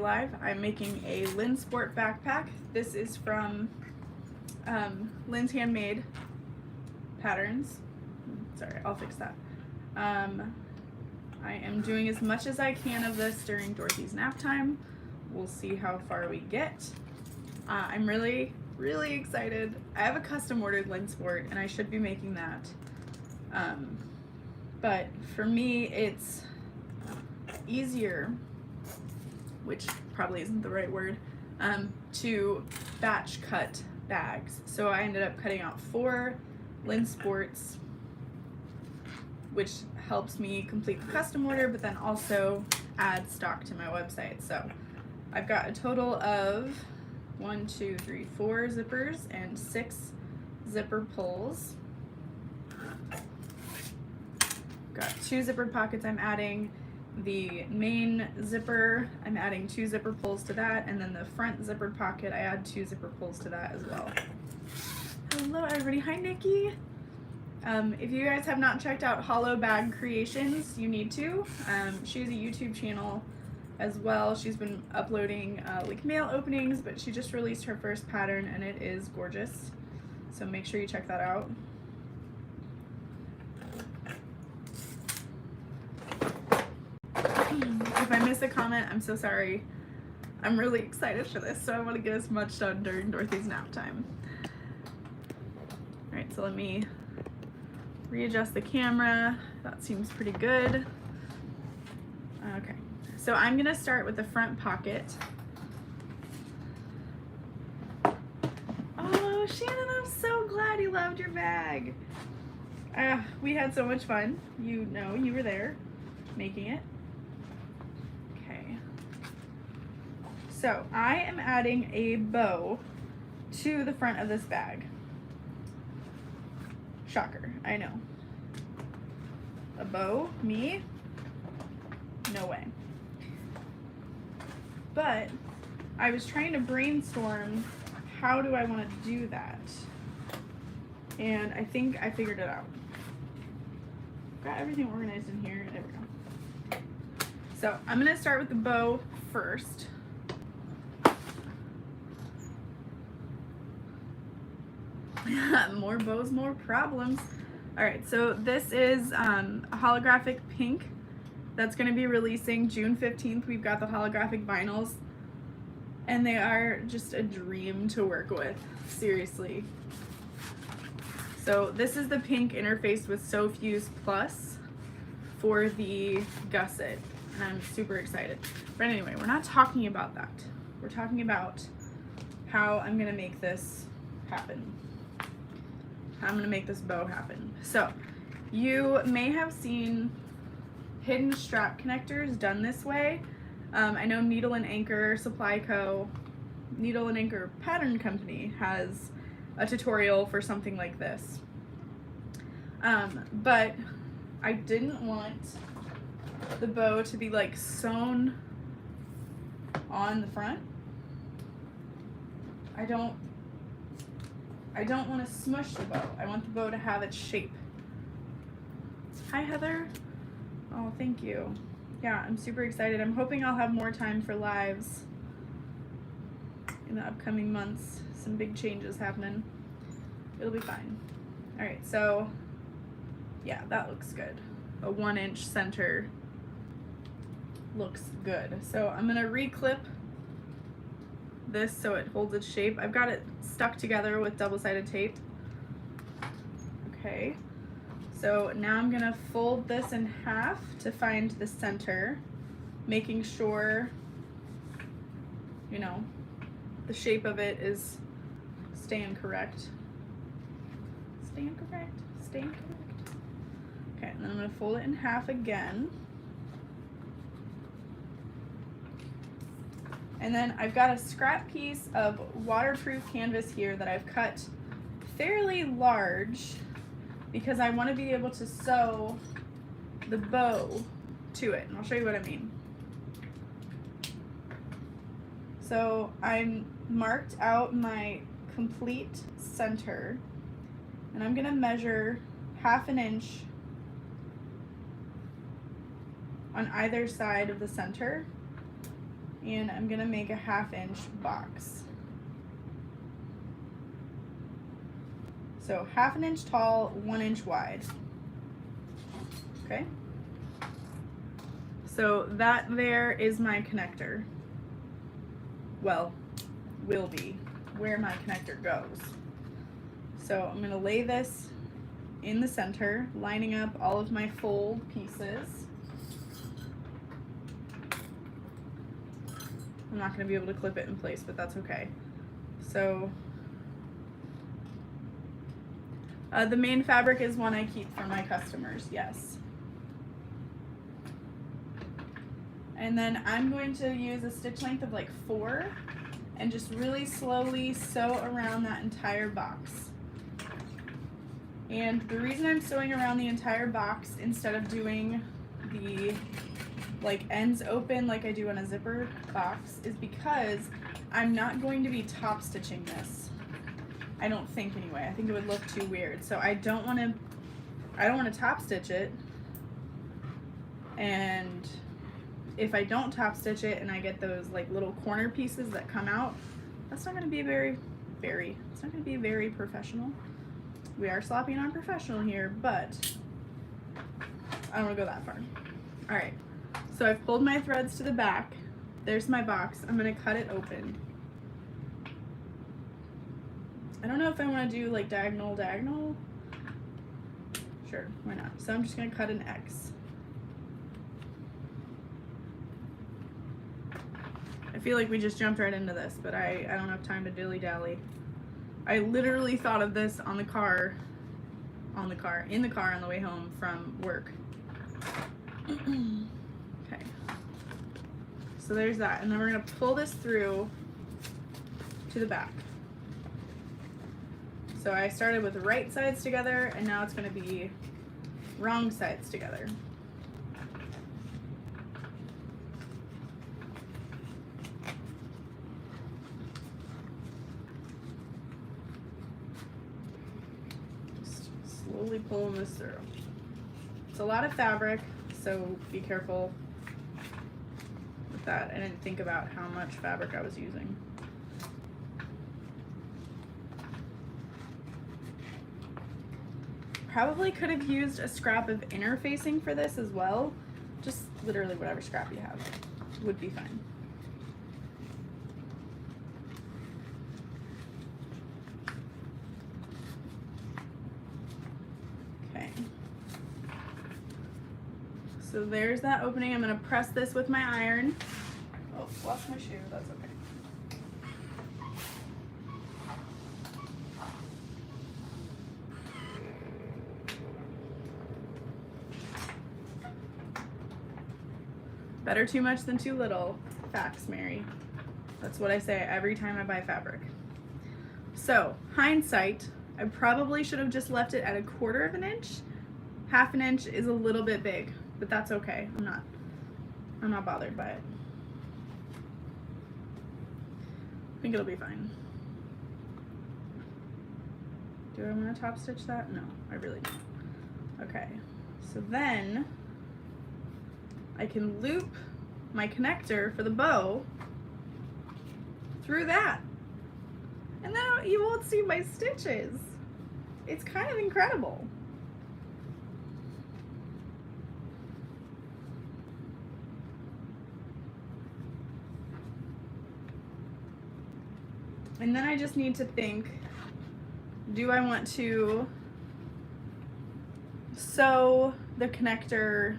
live. I'm making a Lindsport backpack. This is from Linds Handmade patterns. Sorry, I'll fix that. I am doing as much as I can of this during Dorothy's nap time. We'll see how far we get. I'm really excited. I have a custom ordered Lindsport and I should be making that. But for me, it's easier, which probably isn't the right word, to batch cut bags. So I ended up cutting out 4 Lindsports, which helps me complete the custom order, but then also add stock to my website. So I've got a total of 4 zippers and 6 zipper pulls. Got 2 zippered pockets I'm adding. The main zipper, I'm adding 2 zipper pulls to that, and then the front zippered pocket, I add 2 zipper pulls to that as well. Hello everybody, hi Nikki. If you guys have not checked out Hollow Bag Creations, you need to. She has a YouTube channel as well. She's been uploading like mail openings, but she just released her first pattern and it is gorgeous. So make sure you check that out. If I miss a comment, I'm so sorry. I'm really excited for this, so I want to get as much done during Dorothy's nap time. Alright, so let me readjust the camera. That seems pretty good. Okay, so I'm going to start with the front pocket. Oh, Shannon, I'm so glad you loved your bag. We had so much fun. You know, you were there making it. So I am adding a bow to the front of this bag. Shocker, I know. A bow? Me? No way. But I was trying to brainstorm how do I want to do that. And I think I figured it out. Got everything organized in here. There we go. So I'm going to start with the bow first. More bows, more problems. Alright, so this is a holographic pink that's going to be releasing June 15th. We've got the holographic vinyls, and they are just a dream to work with. Seriously. So this is the pink interfaced with SoFuse Plus for the gusset, and I'm super excited. But anyway, we're not talking about that. We're talking about how I'm going to make this happen. I'm going to make this bow happen. So you may have seen hidden strap connectors done this way. I know Needle and Anchor Supply Co. Needle and Anchor Pattern Company has a tutorial for something like this. But I didn't want the bow to be like sewn on the front. I don't want to smush the bow. I want the bow to have its shape. Hi, Heather. Oh, thank you. Yeah, I'm super excited. I'm hoping I'll have more time for lives in the upcoming months. Some big changes happening. It'll be fine. All right, so yeah, that looks good. A 1-inch center looks good. So I'm gonna reclip this so it holds its shape. I've got it stuck together with double-sided tape. Okay, so now I'm gonna fold this in half to find the center, making sure, you know, the shape of it is staying correct. Staying correct, staying correct. Okay, and then I'm gonna fold it in half again. And then I've got a scrap piece of waterproof canvas here that I've cut fairly large because I want to be able to sew the bow to it. And I'll show you what I mean. So I marked out my complete center, and I'm going to measure 1/2 inch on either side of the center. and I'm gonna make a 1/2 inch box. So 1/2 inch tall, 1 inch wide. Okay. So that there is my connector. Well, will be where my connector goes. So I'm gonna lay this in the center, lining up all of my fold pieces. I'm not gonna be able to clip it in place, but that's okay. So the main fabric is one I keep for my customers, yes. And then I'm going to use a stitch length of like 4 and just really slowly sew around that entire box. And the reason I'm sewing around the entire box instead of doing the like ends open like I do on a zipper box is because I'm not going to be top stitching this. I don't think anyway. I think it would look too weird. So I don't want to top stitch it. And if I don't top stitch it and I get those like little corner pieces that come out, that's not going to be it's not going to be very professional. We are sloppy and unprofessional here, but I don't want to go that far. All right, so I've pulled my threads to the back. There's my box. I'm going to cut it open. I don't know if I want to do like diagonal. Sure, why not? So I'm just going to cut an X. I feel like we just jumped right into this, but I don't have time to dilly-dally. I literally thought of this in the car on the way home from work. Okay. So there's that, and then we're gonna pull this through to the back. So I started with the right sides together, and now it's gonna be wrong sides together. Slowly pulling this through. It's a lot of fabric, so be careful with that. I didn't think about how much fabric I was using. Probably could have used a scrap of interfacing for this as well. Just literally whatever scrap you have would be fine. So there's that opening. I'm going to press this with my iron. Oh, lost my shoe. That's okay. Better too much than too little. Facts, Mary. That's what I say every time I buy fabric. So, hindsight, I probably should have just left it at 1/4 inch. 1/2 inch is a little bit big, but that's okay. I'm not bothered by it. I think it'll be fine. Do I want to top stitch that? No, I really don't. Okay, so then I can loop my connector for the bow through that. And then you won't see my stitches. It's kind of incredible. And then I just need to think, do I want to sew the connector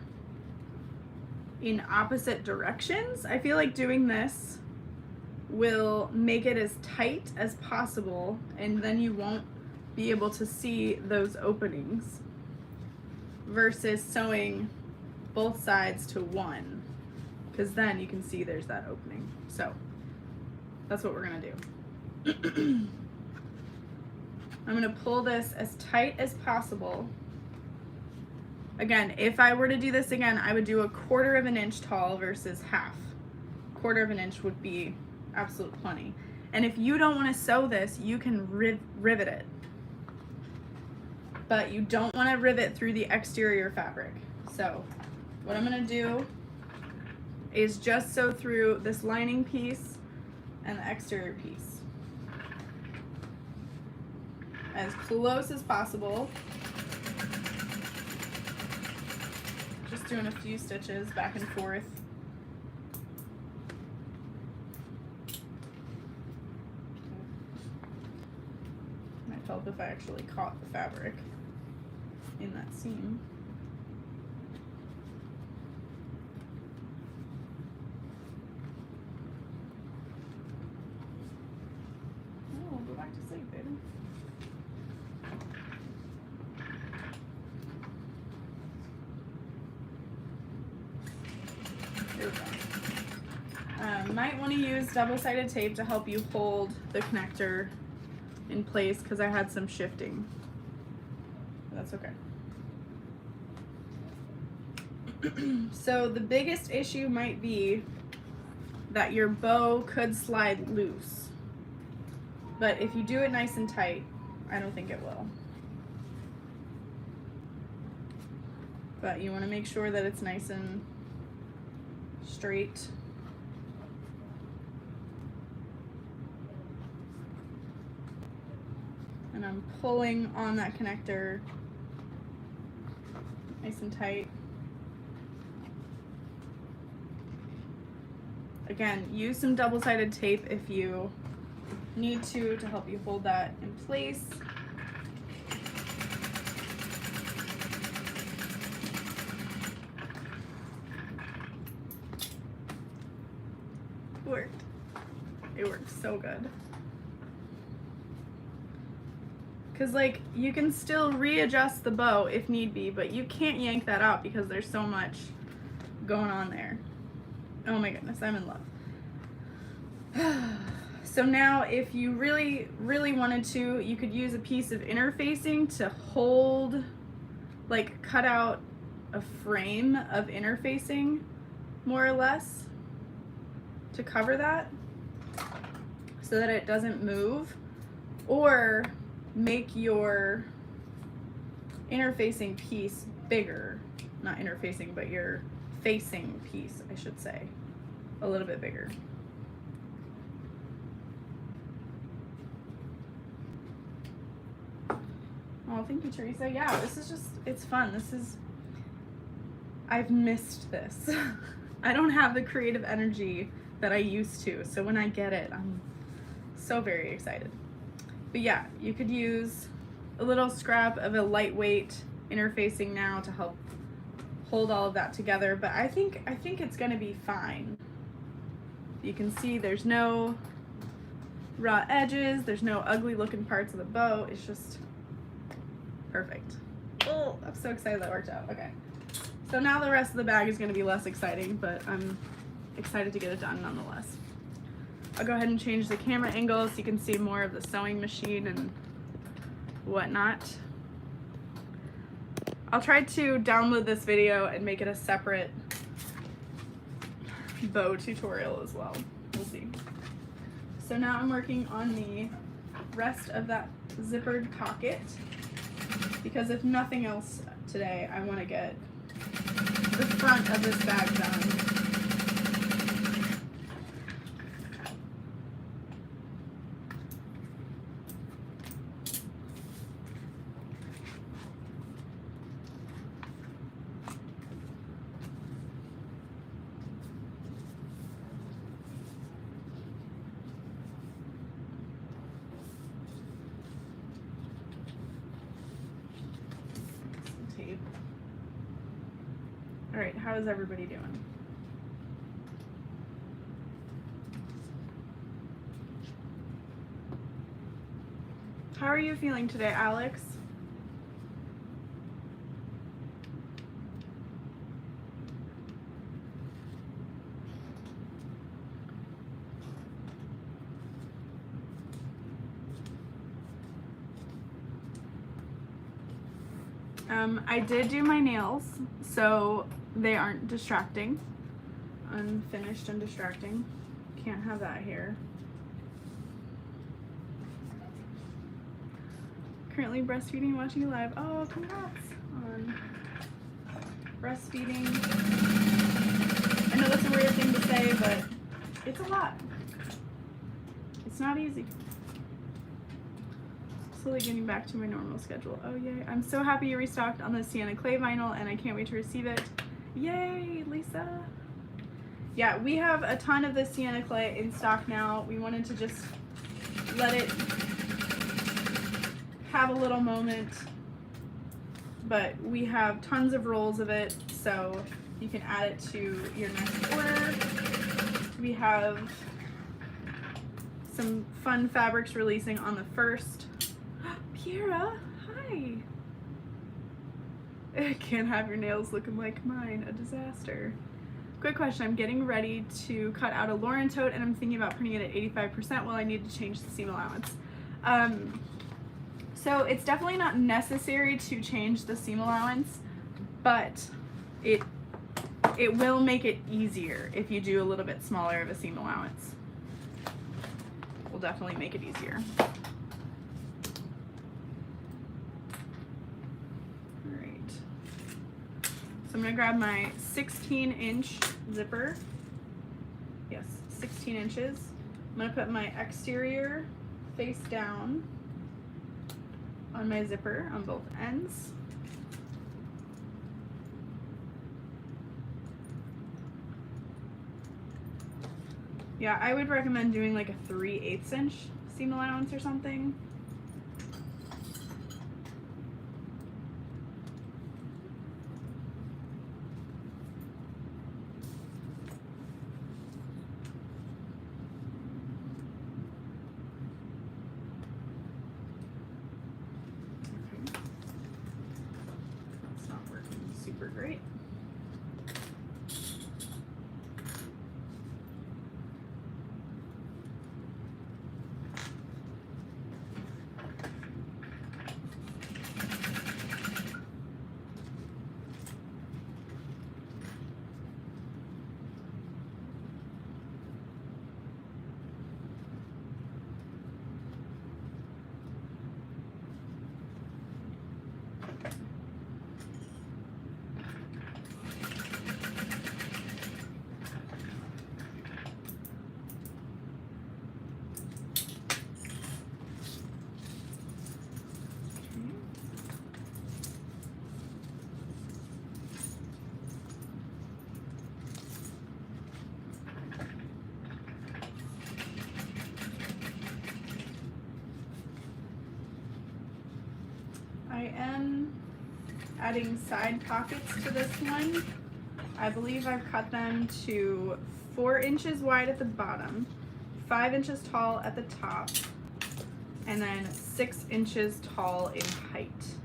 in opposite directions? I feel like doing this will make it as tight as possible, and then you won't be able to see those openings, versus sewing both sides to one, because then you can see there's that opening. So that's what we're gonna do. I'm gonna pull this as tight as possible. Again, if I were to do this again, I would do 1/4 inch tall versus half. 1/4 inch would be absolute plenty. And if you don't want to sew this, you can rivet it. But you don't want to rivet through the exterior fabric. So what I'm gonna do is just sew through this lining piece and the exterior piece as close as possible. Just doing a few stitches back and forth. Might help if I actually caught the fabric in that seam. Oh, go back to sleep, baby. Here we go. Might want to use double-sided tape to help you hold the connector in place because I had some shifting. That's okay. So the biggest issue might be that your bow could slide loose. But if you do it nice and tight, I don't think it will. But you want to make sure that it's nice and straight. And I'm pulling on that connector nice and tight. Again, use some double-sided tape if you need to help you hold that in place. Worked. It worked so good. Because, like, you can still readjust the bow if need be, but you can't yank that out because there's so much going on there. Oh my goodness, I'm in love. So now if you really, really wanted to, you could use a piece of interfacing to hold, like, cut out a frame of interfacing, more or less, to cover that so that it doesn't move, or make your interfacing piece bigger, not interfacing, but your facing piece, I should say, a little bit bigger. Oh, thank you, Teresa. Yeah, this is just, it's fun. I've missed this. I don't have the creative energy that I used to, so when I get it, I'm so very excited. But yeah, you could use a little scrap of a lightweight interfacing now to help hold all of that together, but I think it's gonna be fine. You can see there's no raw edges, there's no ugly looking parts of the bow, it's just perfect. Oh, I'm so excited that worked out. Okay, so now the rest of the bag is gonna be less exciting, but I'm excited to get it done nonetheless. I'll go ahead and change the camera angle so you can see more of the sewing machine and whatnot. I'll try to download this video and make it a separate bow tutorial as well. We'll see. So now I'm working on the rest of that zippered pocket because if nothing else today, I want to get the front of this bag done. All right, how is everybody doing? How are you feeling today, Alex? I did do my nails, so they aren't distracting. Unfinished and distracting. Can't have that here. Currently breastfeeding, watching you live. Oh, congrats on breastfeeding. I know that's a weird thing to say, but it's a lot. It's not easy. Slowly getting back to my normal schedule. Oh yay, I'm so happy you restocked on the Sienna Clay vinyl and I can't wait to receive it. Yay, Lisa. Yeah, we have a ton of the Sienna Clay in stock now. We wanted to just let it have a little moment, but we have tons of rolls of it, so you can add it to your next order. We have some fun fabrics releasing on the 1st. Kiera, hi. I can't have your nails looking like mine, a disaster. Quick question, I'm getting ready to cut out a Lauren tote and I'm thinking about printing it at 85%. Will I need to change the seam allowance? So it's definitely not necessary to change the seam allowance, but it will make it easier if you do a little bit smaller of a seam allowance. It will definitely make it easier. So I'm gonna grab my 16-inch zipper. Yes, 16 inches. I'm gonna put my exterior face down on my zipper on both ends. Yeah, I would recommend doing like a 3/8 inch seam allowance or something. Great. I am adding side pockets to this one. I believe I've cut them to 4 inches wide at the bottom, 5 inches tall at the top, and then 6 inches tall in height.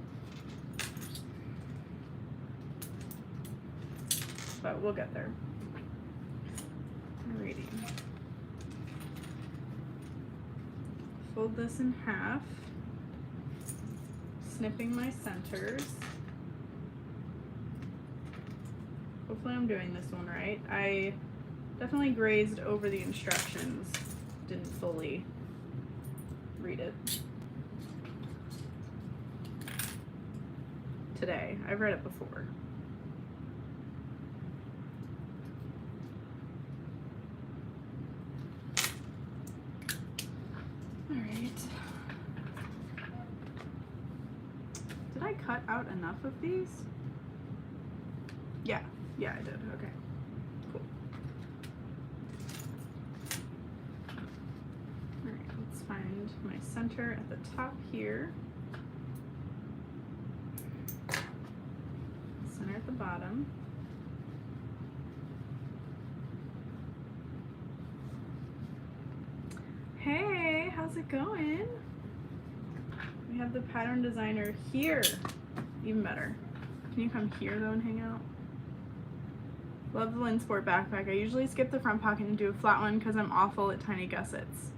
But we'll get there. Alrighty. Fold this in half. Snipping my centers. Hopefully I'm doing this one right. I definitely grazed over the instructions, didn't fully read it. Today, I've read it before. All right. Did I cut out enough of these? Yeah, I did. Okay, cool. All right, let's find my center at the top here. Center at the bottom. Hey, how's it going? We have the pattern designer here. Even better. Can you come here though and hang out? Love the Lindsport backpack. I usually skip the front pocket and do a flat one because I'm awful at tiny gussets.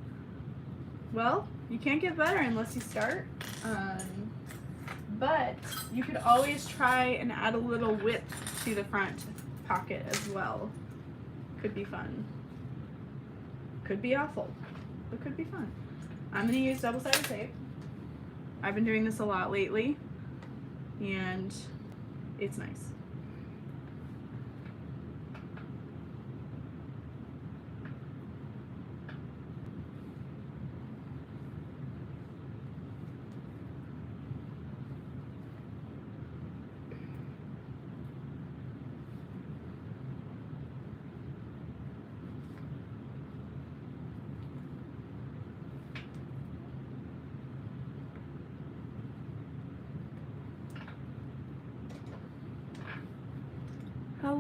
Well, you can't get better unless you start. But you could always try and add a little width to the front pocket as well. Could be fun. Could be awful, but could be fun. I'm gonna use double-sided tape. I've been doing this a lot lately, and it's nice.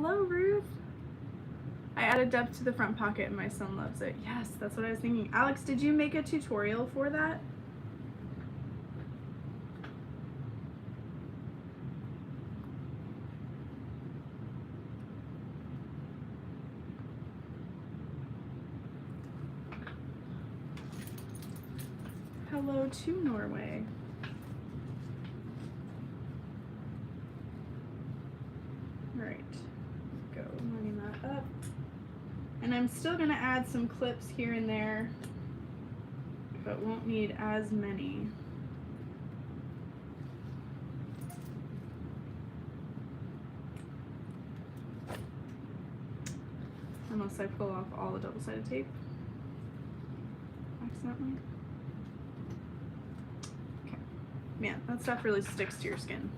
Hello, Ruth. I added depth to the front pocket and my son loves it. Yes, that's what I was thinking. Alex, did you make a tutorial for that? Hello to Norway. Right, go lining that up. And I'm still gonna add some clips here and there, but won't need as many. Unless I pull off all the double-sided tape accidentally. Okay, man, that stuff really sticks to your skin.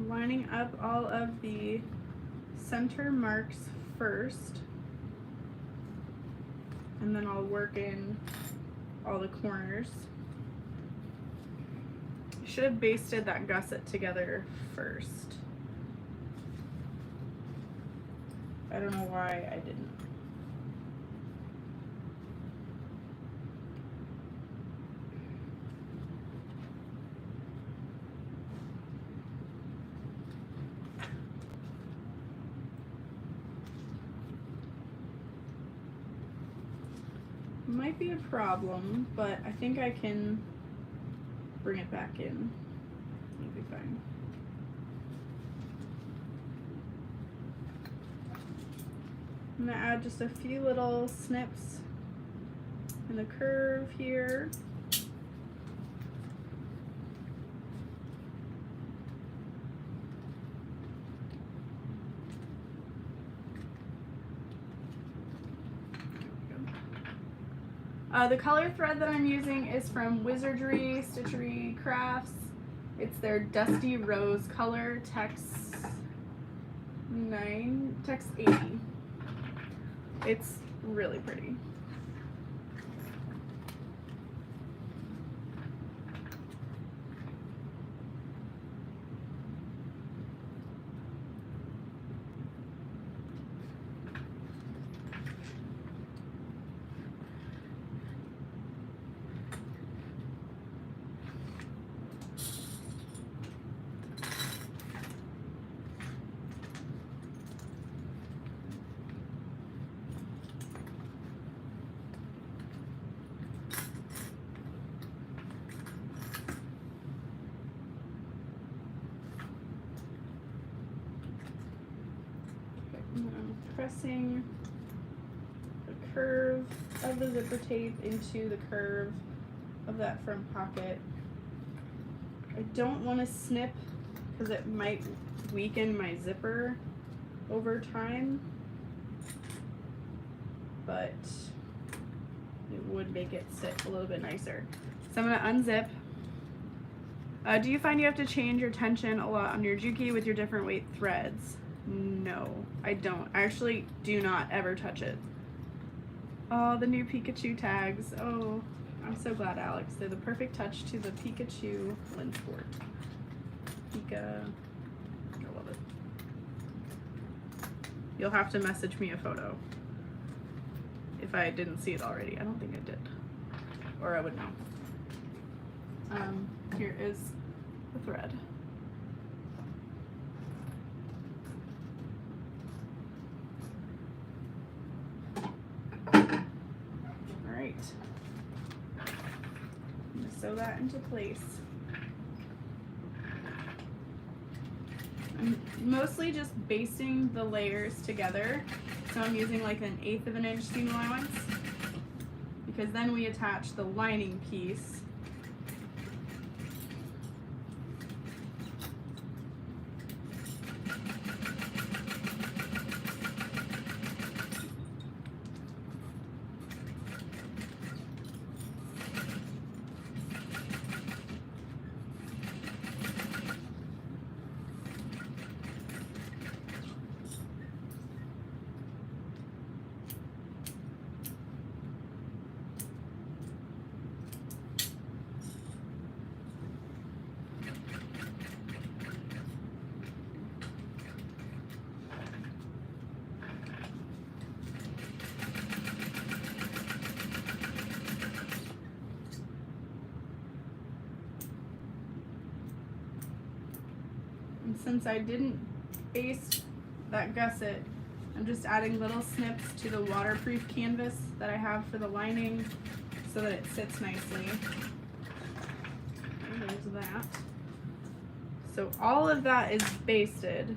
Lining up all of the center marks first, and then I'll work in all the corners. I should have basted that gusset together first. I don't know why I didn't. Might be a problem, but I think I can bring it back in. It'll be fine. I'm gonna add just a few little snips in the curve here. The color thread that I'm using is from Wizardry, Stitchery Crafts. It's their Dusty Rose color, Tex 80. It's really pretty. Pressing the curve of the zipper tape into the curve of that front pocket. I don't want to snip because it might weaken my zipper over time, but it would make it sit a little bit nicer. So I'm going to unzip. Do you find you have to change your tension a lot on your Juki with your different weight threads? No, I don't. I actually do not ever touch it. Oh, the new Pikachu tags. Oh, I'm so glad, Alex. They're the perfect touch to the Pikachu Lindsport. Pika. I love it. You'll have to message me a photo if I didn't see it already. I don't think I did. Or I would know. Here is the thread. Alright. I'm going to sew that into place. I'm mostly just basting the layers together. So I'm using like 1/8 of an inch seam allowance, because then we attach the lining piece And since I didn't baste that gusset, I'm just adding little snips to the waterproof canvas that I have for the lining so that it sits nicely. And there's that. So all of that is basted,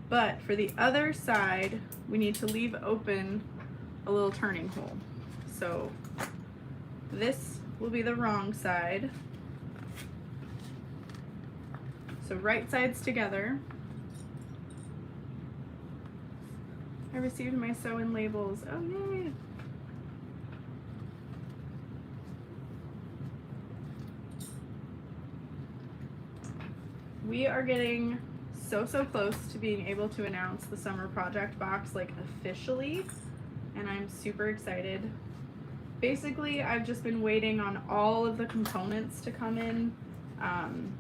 but for the other side, we need to leave open a little turning hole. So this will be the wrong side. So right sides together. I received my sew-in labels. Oh, yay! We are getting so close to being able to announce the summer project box like officially, and I'm super excited. Basically, I've just been waiting on all of the components to come in, and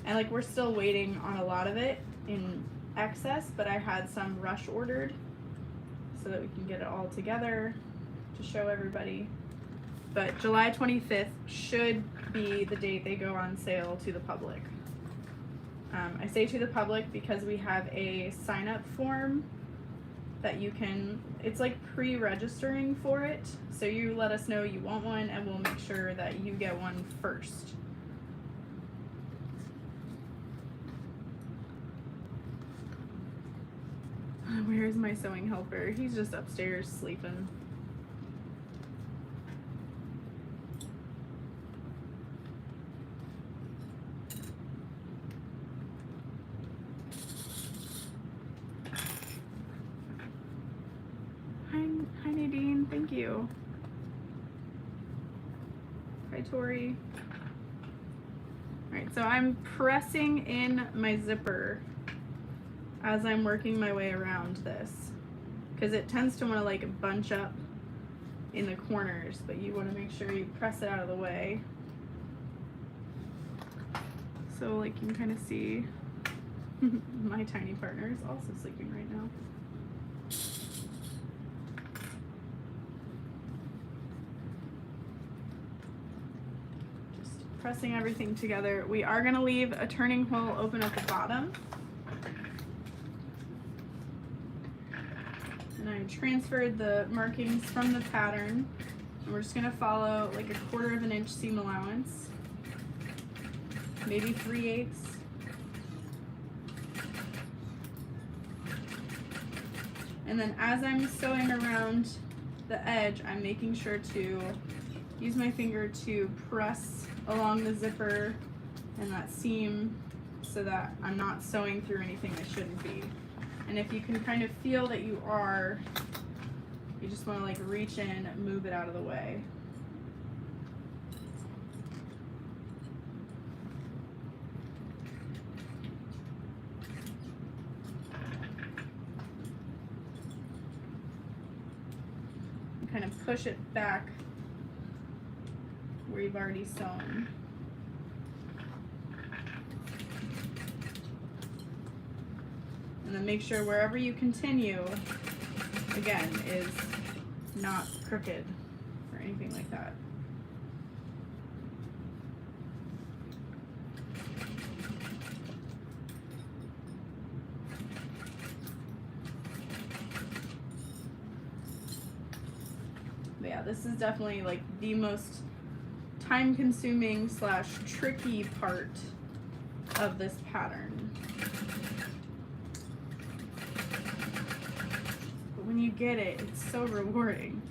like we're still waiting on a lot of it in excess, but I had some rush ordered so that we can get it all together to show everybody. But July 25th should be the date they go on sale to the public. I say to the public because we have a sign-up form that you can, it's like pre-registering for it. So you let us know you want one and we'll make sure that you get one first. Where's my sewing helper? He's just upstairs sleeping. Hi Nadine, thank you. Hi Tori. Alright, so I'm pressing in my zipper as I'm working my way around this, because it tends to want to like bunch up in the corners, but you want to make sure you press it out of the way. So like you can kind of see my tiny partner is also sleeping right now. Just pressing everything together. We are going to leave a turning hole open at the bottom. And I transferred the markings from the pattern, and we're just going to follow like 1/4 of an inch seam allowance, maybe 3/8. And then as I'm sewing around the edge, I'm making sure to use my finger to press along the zipper and that seam so that I'm not sewing through anything I shouldn't be. And if you can kind of feel that you are, you just want to like reach in and move it out of the way. And kind of push it back where you've already sewn. And then make sure wherever you continue, again, is not crooked or anything like that. But yeah, this is definitely like the most time-consuming / tricky part of this pattern. When you get it, it's so rewarding.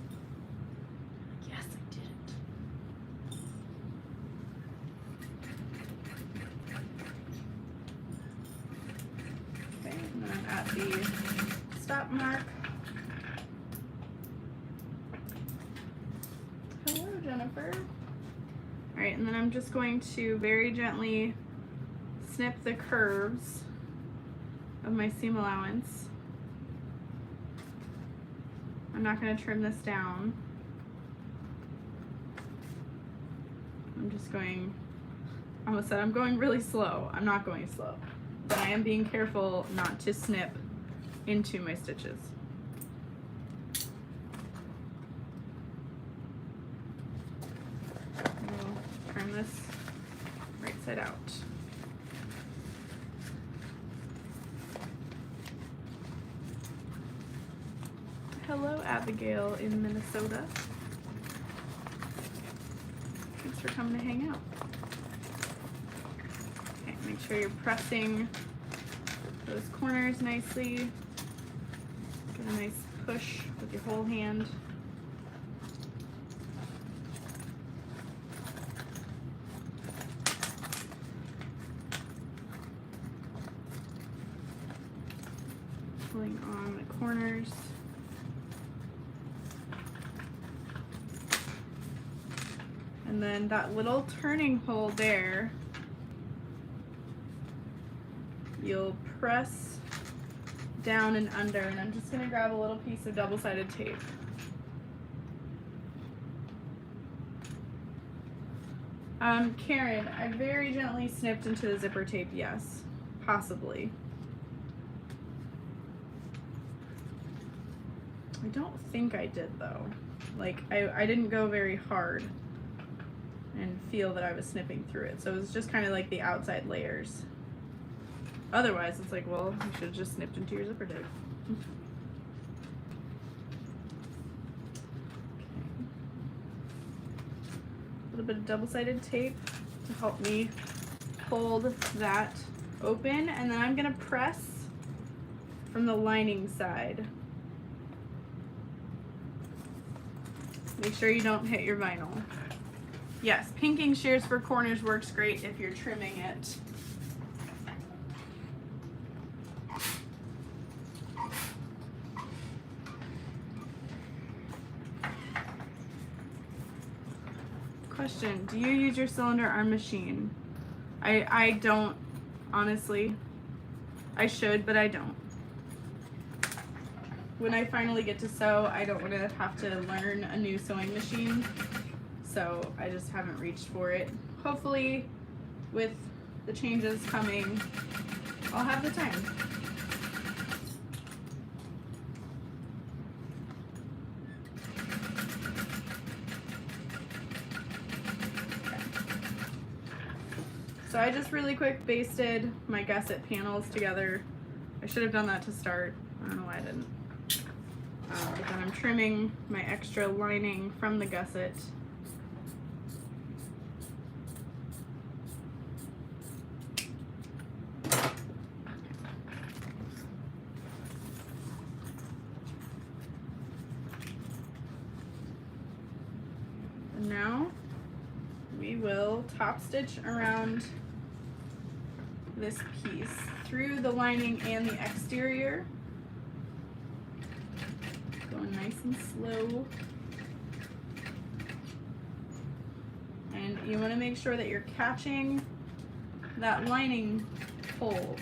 Yes, I did it. Okay, and then I'm at the stop mark. Hello, Jennifer. All right, and then I'm just going to very gently snip the curves of my seam allowance. I'm not going to trim this down. I'm just going, I almost said I'm going really slow. I'm not going slow, but I am being careful not to snip into my stitches. I'll trim this right side out. Hello, Abigail in Minnesota. Thanks for coming to hang out. Okay, make sure you're pressing those corners nicely. Get a nice push with your whole hand. Pulling on the corners. And then that little turning hole there, you'll press down and under, and I'm just gonna grab a little piece of double-sided tape. Karen, I very gently snipped into the zipper tape, yes, possibly. I don't think I did though. Like, I didn't go very hard and feel that I was snipping through it. So it was just kind of like the outside layers. Otherwise, it's like, well, you should have just snipped into your zipper tape. Okay. A little bit of double-sided tape to help me hold that open. And then I'm gonna press from the lining side. Make sure you don't hit your vinyl. Yes, pinking shears for corners works great if you're trimming it. Question, do you use your cylinder arm machine? I don't, honestly. I should, but I don't. When I finally get to sew, I don't want to have to learn a new sewing machine, so I just haven't reached for it. Hopefully, with the changes coming, I'll have the time. So I just really quick basted my gusset panels together. I should have done that to start. I don't know why I didn't. But then I'm trimming my extra lining from the gusset. And now we will top stitch around this piece through the lining and the exterior. Going nice and slow. And you want to make sure that you're catching that lining hole.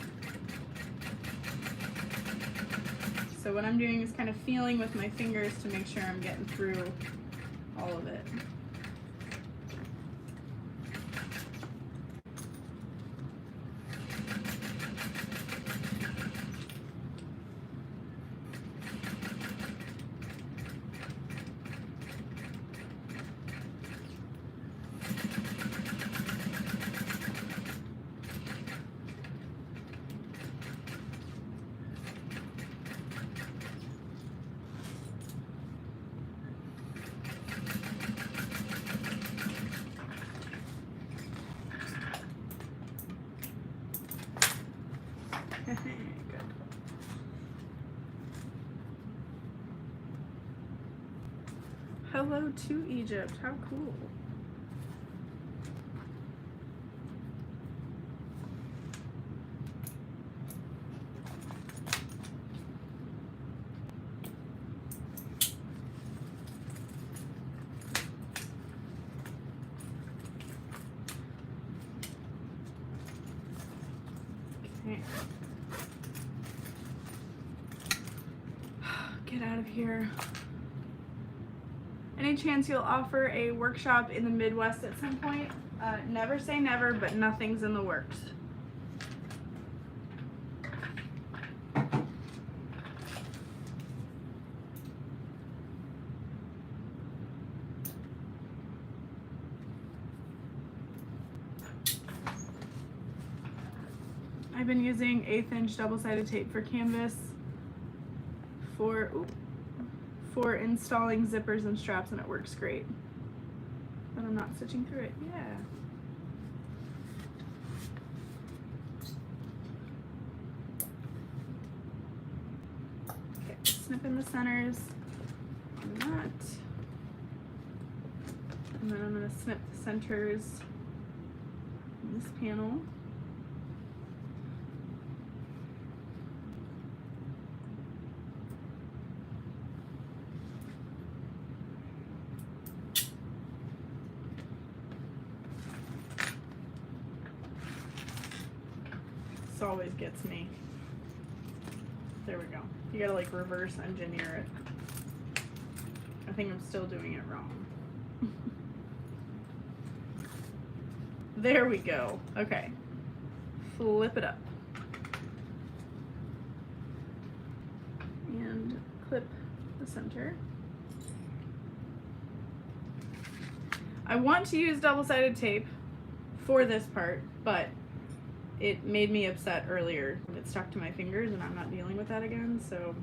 So what I'm doing is kind of feeling with my fingers to make sure I'm getting through all of it. Good. Hello to Egypt. How cool. Okay. Get out of here. Any chance you'll offer a workshop in the Midwest at some point? Never say never, but nothing's in the works. I've been using 1/8 inch double-sided tape for canvas for for installing zippers and straps, and it works great. But I'm not stitching through it. Yeah. Okay, snip in the centers on that. And then I'm going to snip the centers in this panel. This always gets me. There we go. You gotta like reverse engineer it. I think I'm still doing it wrong. There we go. Okay. Flip it up. And clip the center. I want to use double-sided tape for this part, but it made me upset earlier. It stuck to my fingers and I'm not dealing with that again, so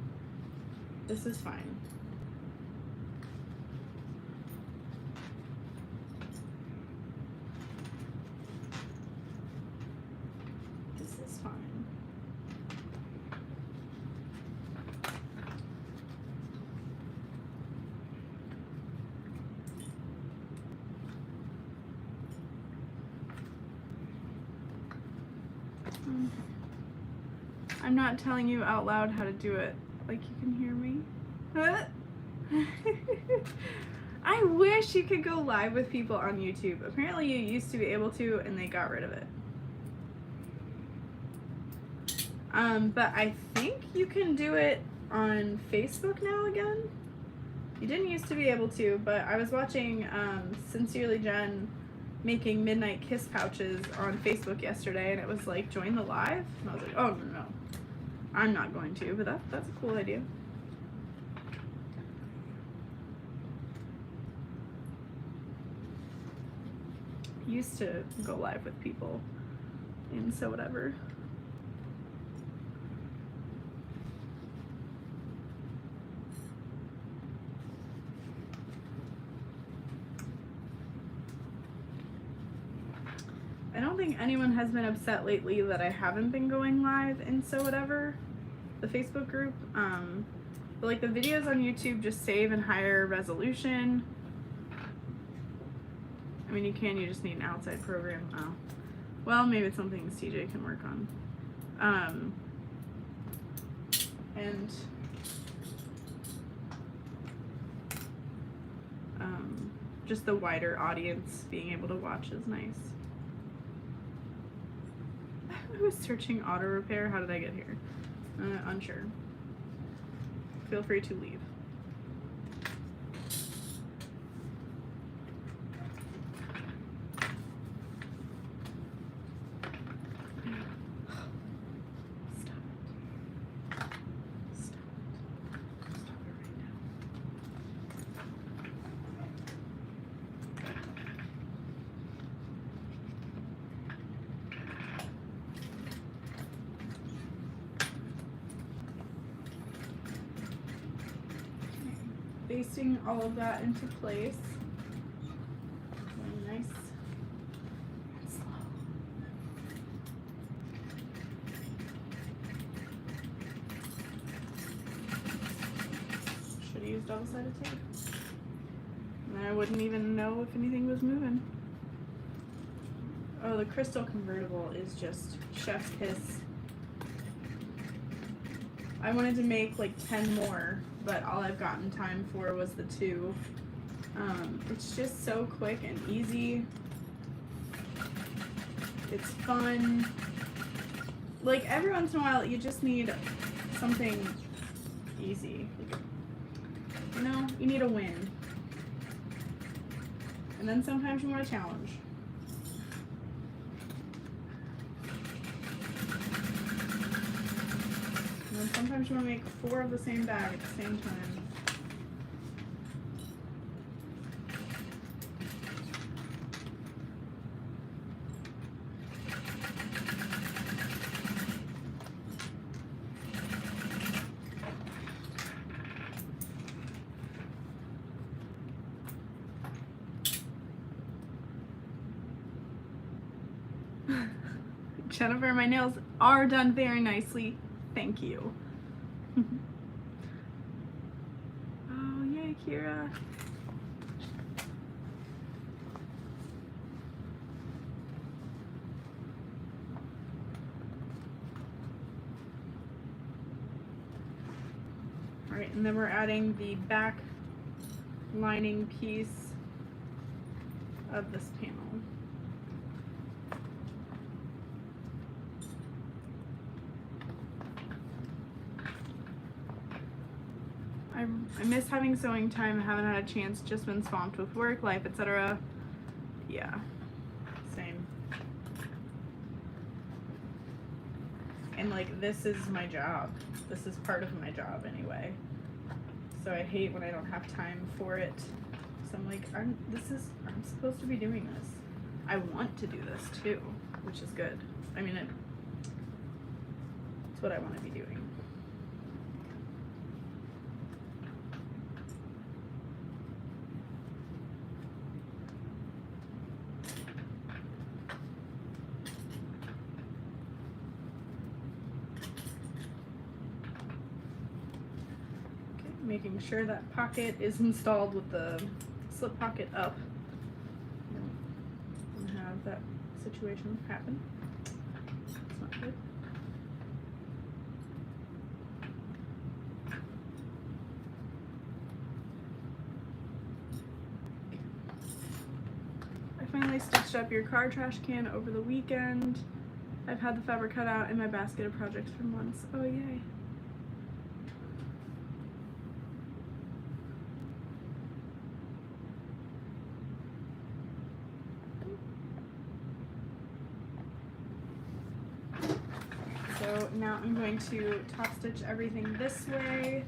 this is fine. This is fine. I'm not telling you out loud how to do it. Like, you can hear me. I wish you could go live with people on YouTube. Apparently you used to be able to, and they got rid of it. But I think you can do it on Facebook now again. You didn't used to be able to, but I was watching Sincerely Jen making midnight kiss pouches on Facebook yesterday, and it was like, join the live, and I was like, oh no, I'm not going to, but that's a cool idea. Used to go live with people, and so whatever. I don't think anyone has been upset lately that I haven't been going live in so whatever, the Facebook group. But like the videos on YouTube just save in higher resolution. I mean, you just need an outside program. Oh. Well, maybe it's something CJ can work on. And just the wider audience being able to watch is nice. I was searching auto repair. How did I get here? Unsure. Feel free to leave. Basting all of that into place. Really nice and slow. Should have used double-sided tape. And I wouldn't even know if anything was moving. Oh, the Krystal Convertible is just chef's kiss. I wanted to make like 10 more, but all I've gotten time for was the 2. It's just so quick and easy. It's fun. Like every once in a while, you just need something easy. You know, you need a win. And then sometimes you want a challenge. And then sometimes you want to make 4 of the same bag at the same time. Jennifer, my nails are done very nicely. Thank you. Oh, yay, Kira. All right, and then we're adding the back lining piece of this panel. I miss having sewing time. I haven't had a chance, just been swamped with work, life, etc. Yeah, same. And like, this is my job. This is part of my job anyway. So I hate when I don't have time for it. So I'm like, I'm supposed to be doing this. I want to do this too, which is good. I mean, it's what I want to be doing. Making sure that pocket is installed with the slip pocket up. Don't have that situation happen. It's not good. I finally stitched up your car trash can over the weekend. I've had the fabric cut out in my basket of projects for months. Oh, yay. So now I'm going to top stitch everything this way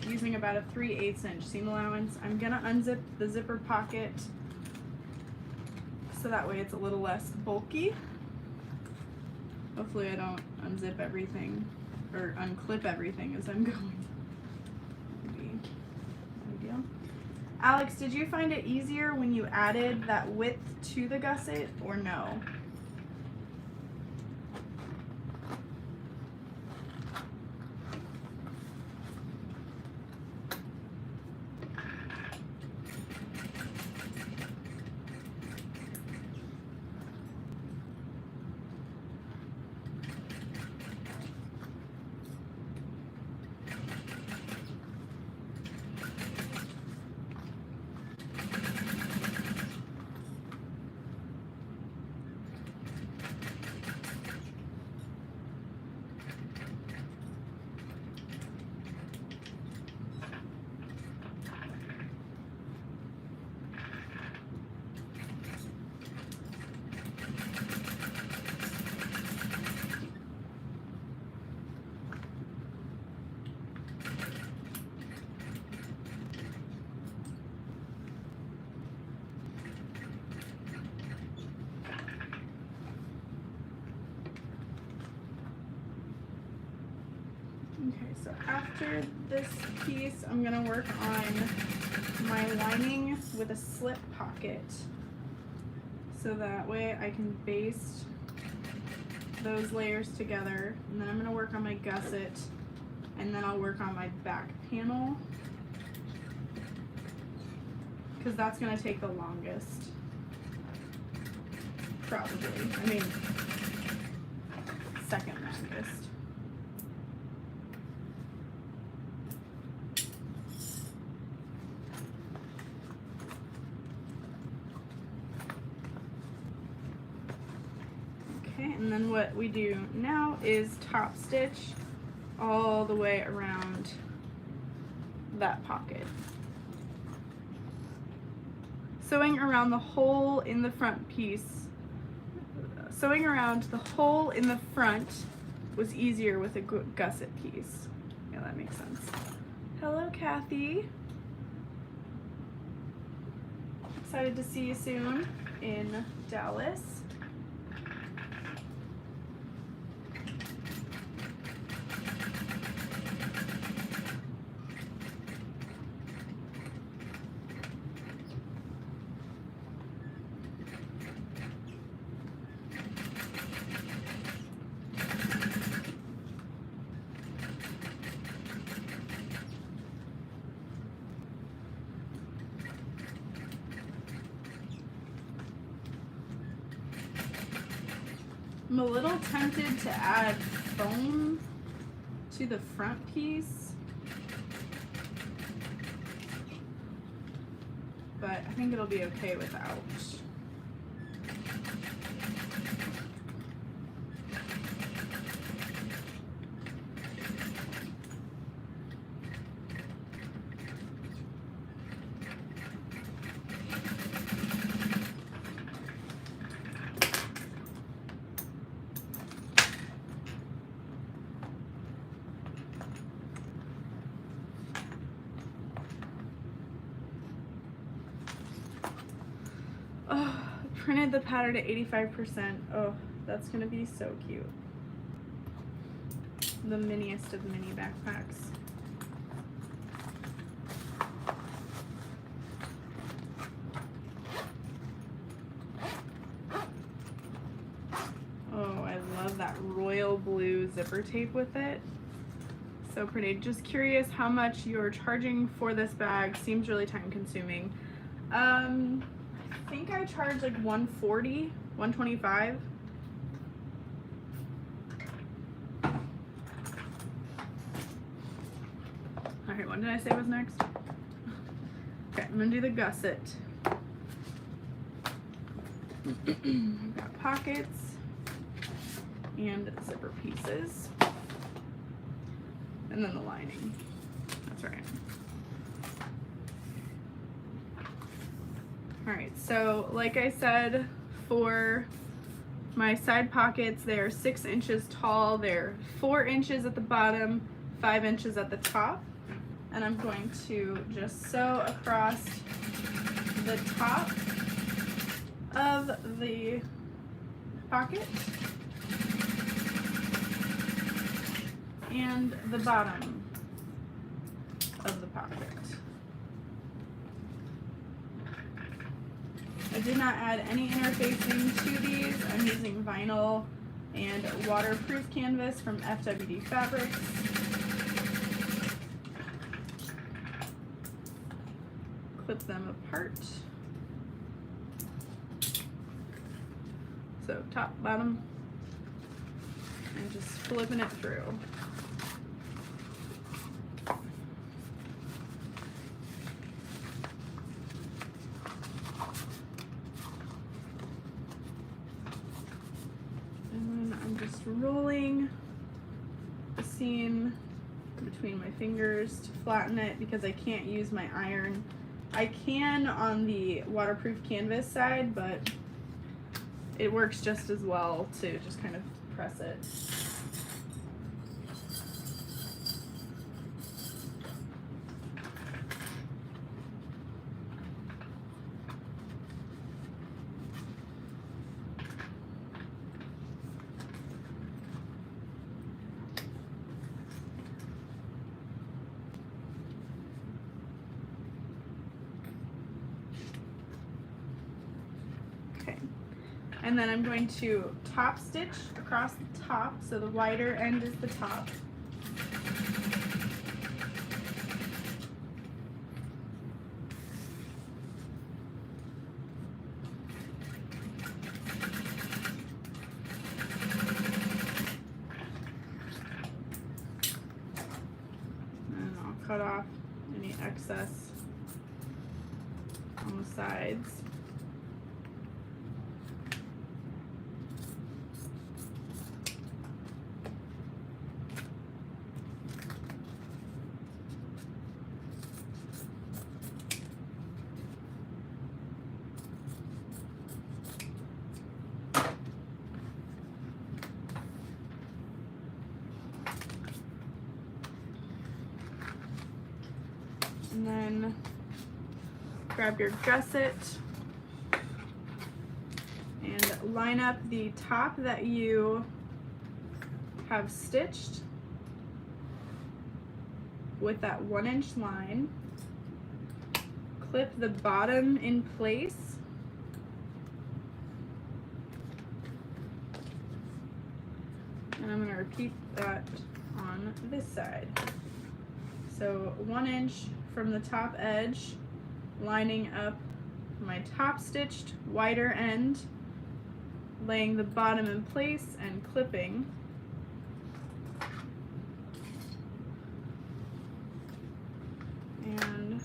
using about a 3/8 inch seam allowance. I'm gonna unzip the zipper pocket so that way it's a little less bulky. Hopefully I don't unzip everything or unclip everything as I'm going. Maybe no deal. Alex, did you find it easier when you added that width to the gusset or no? Okay, so after this piece, I'm gonna work on my lining with a slip pocket. So that way I can baste those layers together. And then I'm gonna work on my gusset, and then I'll work on my back panel, because that's gonna take the longest. Probably. I mean, second longest. And then what we do now is top stitch all the way around that pocket. Sewing around the hole in the front piece, sewing around the hole in the front was easier with a gusset piece. Yeah, that makes sense. Hello, Kathy. Excited to see you soon in Dallas. I'm a little tempted to add foam to the front piece, but I think it'll be okay without. Oh, printed the pattern at 85%. Oh, that's gonna be so cute. The miniest of mini backpacks. Oh, I love that royal blue zipper tape with it. So pretty. Just curious how much you're charging for this bag. Seems really time consuming. I think I charge like $140, $125. Alright, what did I say was next? Okay, I'm gonna do the gusset. I've got pockets and zipper pieces. And then the lining. That's right. Alright, so like I said, for my side pockets, they're 6 inches tall. They're 4 inches at the bottom, 5 inches at the top. And I'm going to just sew across the top of the pocket and the bottom of the pocket. I did not add any interfacing to these. I'm using vinyl and waterproof canvas from FWD Fabrics. Clip them apart. So top, bottom, and just flipping it through. Rolling the seam between my fingers to flatten it because I can't use my iron. I can on the waterproof canvas side, but it works just as well to just kind of press it. And then I'm going to top stitch across the top, so the wider end is the top. And I'll cut off any excess on the sides. And then grab your gusset and line up the top that you have stitched with that 1-inch line. Clip the bottom in place. And I'm going to repeat that on this side. So 1 inch from the top edge, lining up my top stitched wider end laying the bottom in place and clipping. And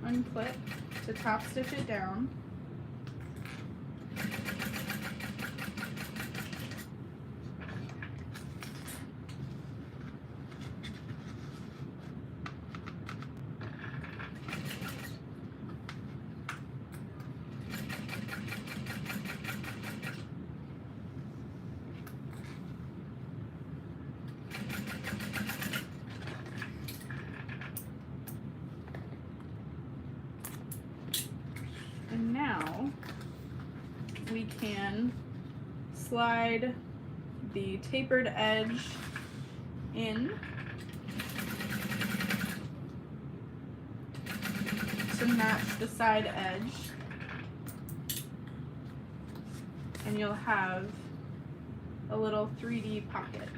unclip to top stitch it down. And now we can slide the tapered edge in to match the side edge, and you'll have a little 3D pocket.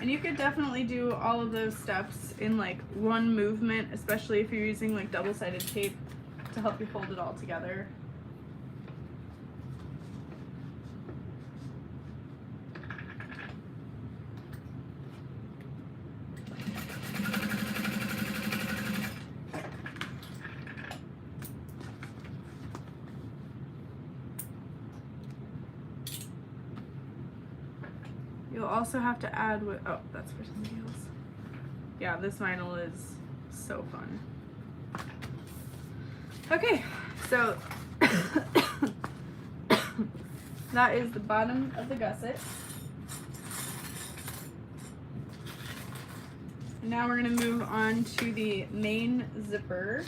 And you could definitely do all of those steps in like one movement, especially if you're using like double-sided tape to help you hold it all together. You'll also have to add with, oh, that's for somebody else. Yeah, this vinyl is so fun. Okay, so that is the bottom of the gusset. And now we're gonna move on to the main zipper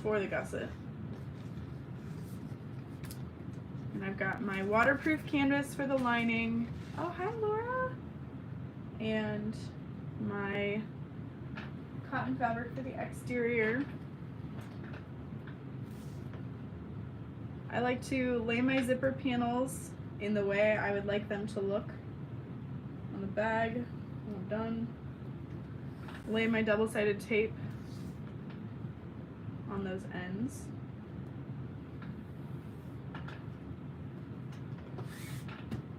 for the gusset. And I've got my waterproof canvas for the lining. Oh, hi, Laura. And my cotton fabric for the exterior. I like to lay my zipper panels in the way I would like them to look on the bag when I'm done. Lay my double-sided tape on those ends.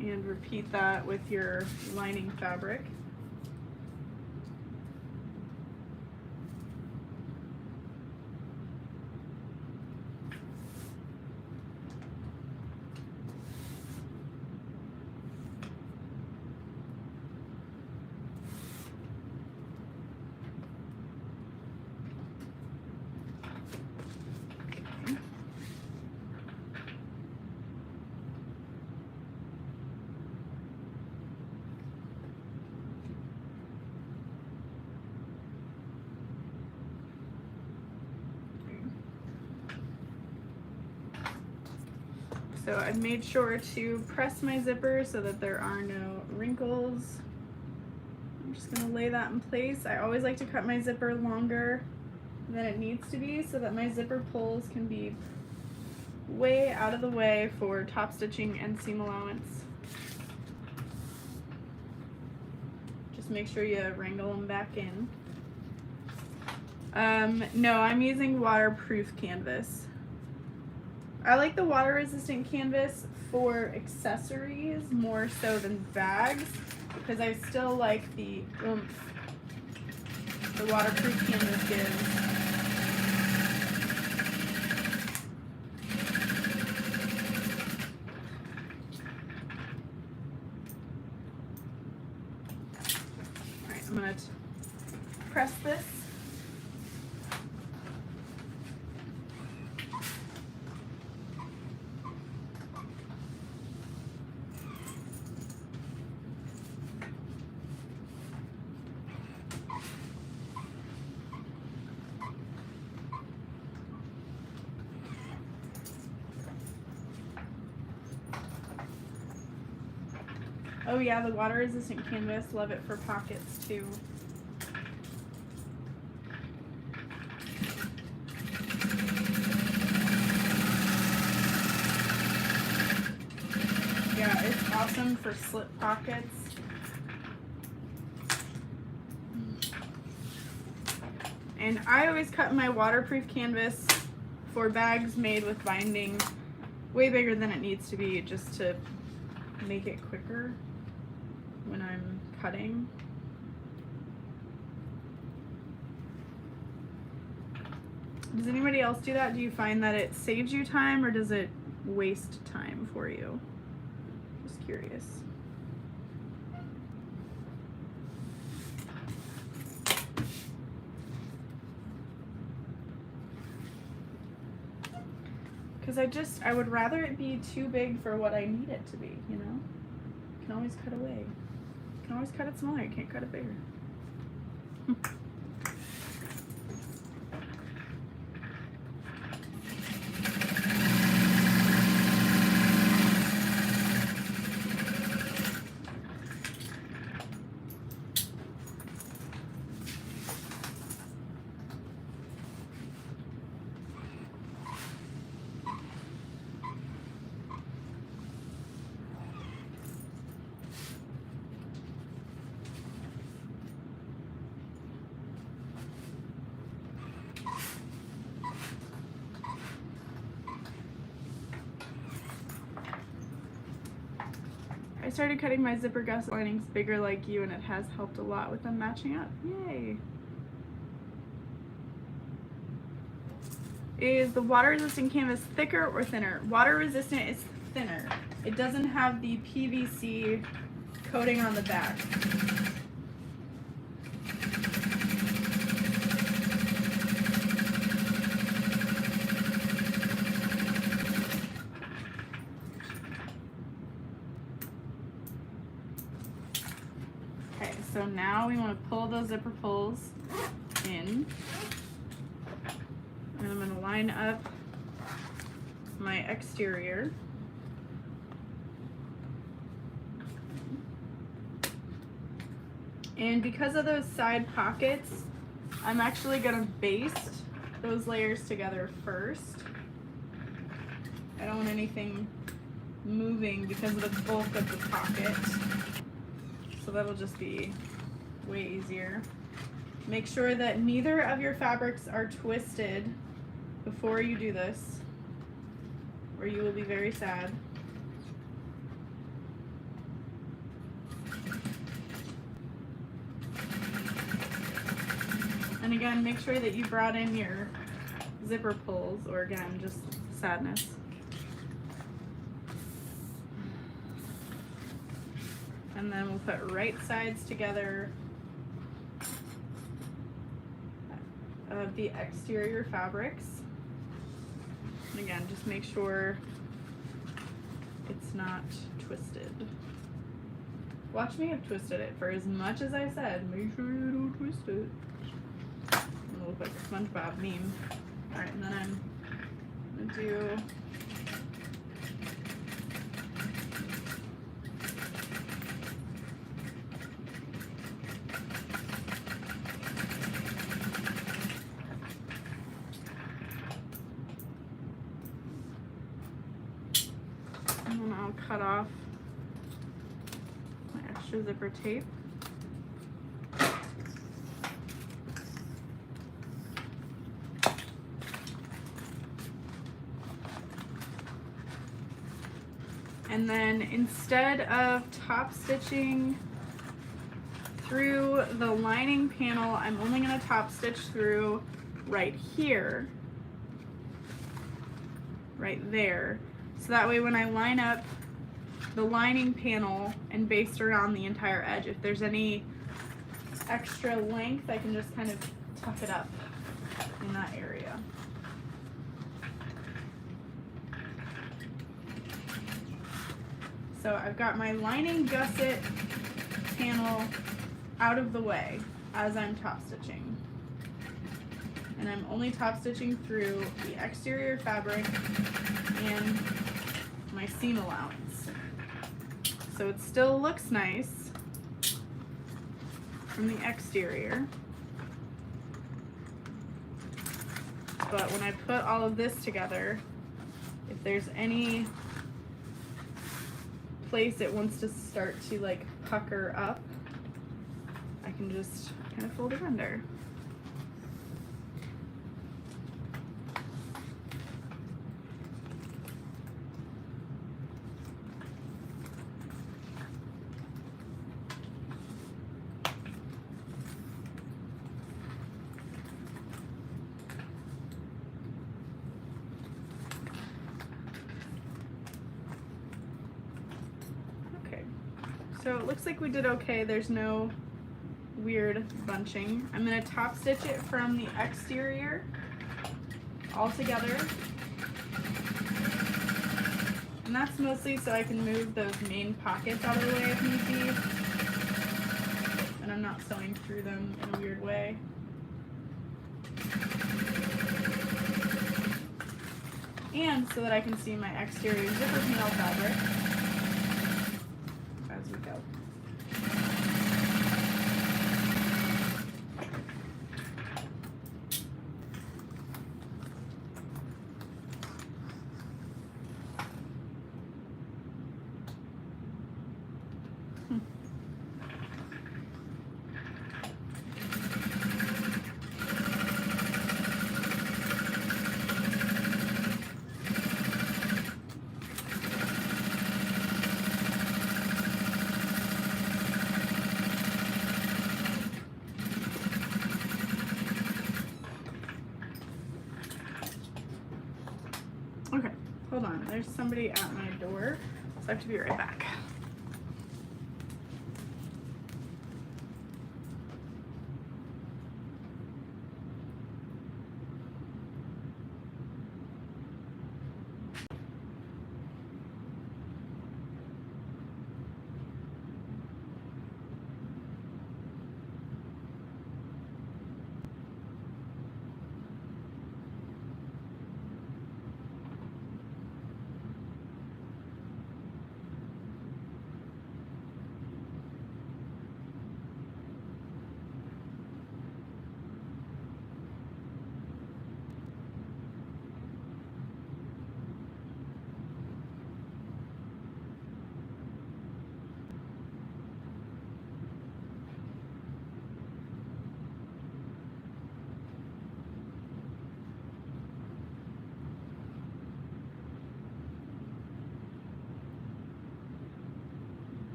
And repeat that with your lining fabric. So I've made sure to press my zipper so that there are no wrinkles. I'm just gonna lay that in place. I always like to cut my zipper longer than it needs to be so that my zipper pulls can be way out of the way for top stitching and seam allowance. Just make sure you wrangle them back in. No, I'm using waterproof canvas. I like the water resistant canvas for accessories more so than bags because I still like the oomph the waterproof canvas gives. Alright, I'm gonna press this. Oh yeah, the water resistant canvas, love it for pockets too. Yeah, it's awesome for slip pockets. And I always cut my waterproof canvas for bags made with binding way bigger than it needs to be, just to make it quicker when I'm cutting. Does anybody else do that? Do you find that it saves you time or does it waste time for you? Just curious. Because I would rather it be too big for what I need it to be, you know? You can always cut away. You can always cut it smaller, you can't cut it bigger. I started cutting my zipper gusset linings bigger like you, and it has helped a lot with them matching up. Yay! Is the water resistant canvas thicker or thinner? Water resistant is thinner. It doesn't have the PVC coating on the back. So now we want to pull those zipper pulls in, and I'm going to line up my exterior. And because of those side pockets, I'm actually going to baste those layers together first. I don't want anything moving because of the bulk of the pocket. So that'll just be way easier. Make sure that neither of your fabrics are twisted before you do this, or you will be very sad. And again, make sure that you brought in your zipper pulls, or again, just sadness. And then we'll put right sides together of the exterior fabrics. And again, just make sure it's not twisted. Watch me have twisted it for as much as I said. Make sure you don't twist it. It'll look like a SpongeBob meme. Alright, and then I'm gonna do cut off my extra zipper tape. And then instead of top stitching through the lining panel, I'm only going to top stitch through right here, right there. So that way when I line up the lining panel and baste around the entire edge, if there's any extra length, I can just kind of tuck it up in that area. So I've got my lining gusset panel out of the way as I'm top stitching. And I'm only top stitching through the exterior fabric and my seam allowance. So it still looks nice from the exterior. But when I put all of this together, if there's any place it wants to start to like pucker up, I can just kind of fold it under. So it looks like we did okay. There's no weird bunching. I'm going to top stitch it from the exterior all together. And that's mostly so I can move those main pockets out of the way if need be. And I'm not sewing through them in a weird way. And so that I can see my exterior zipper panel fabric. Go. Okay, hold on. There's somebody at my door, so I have to be right back.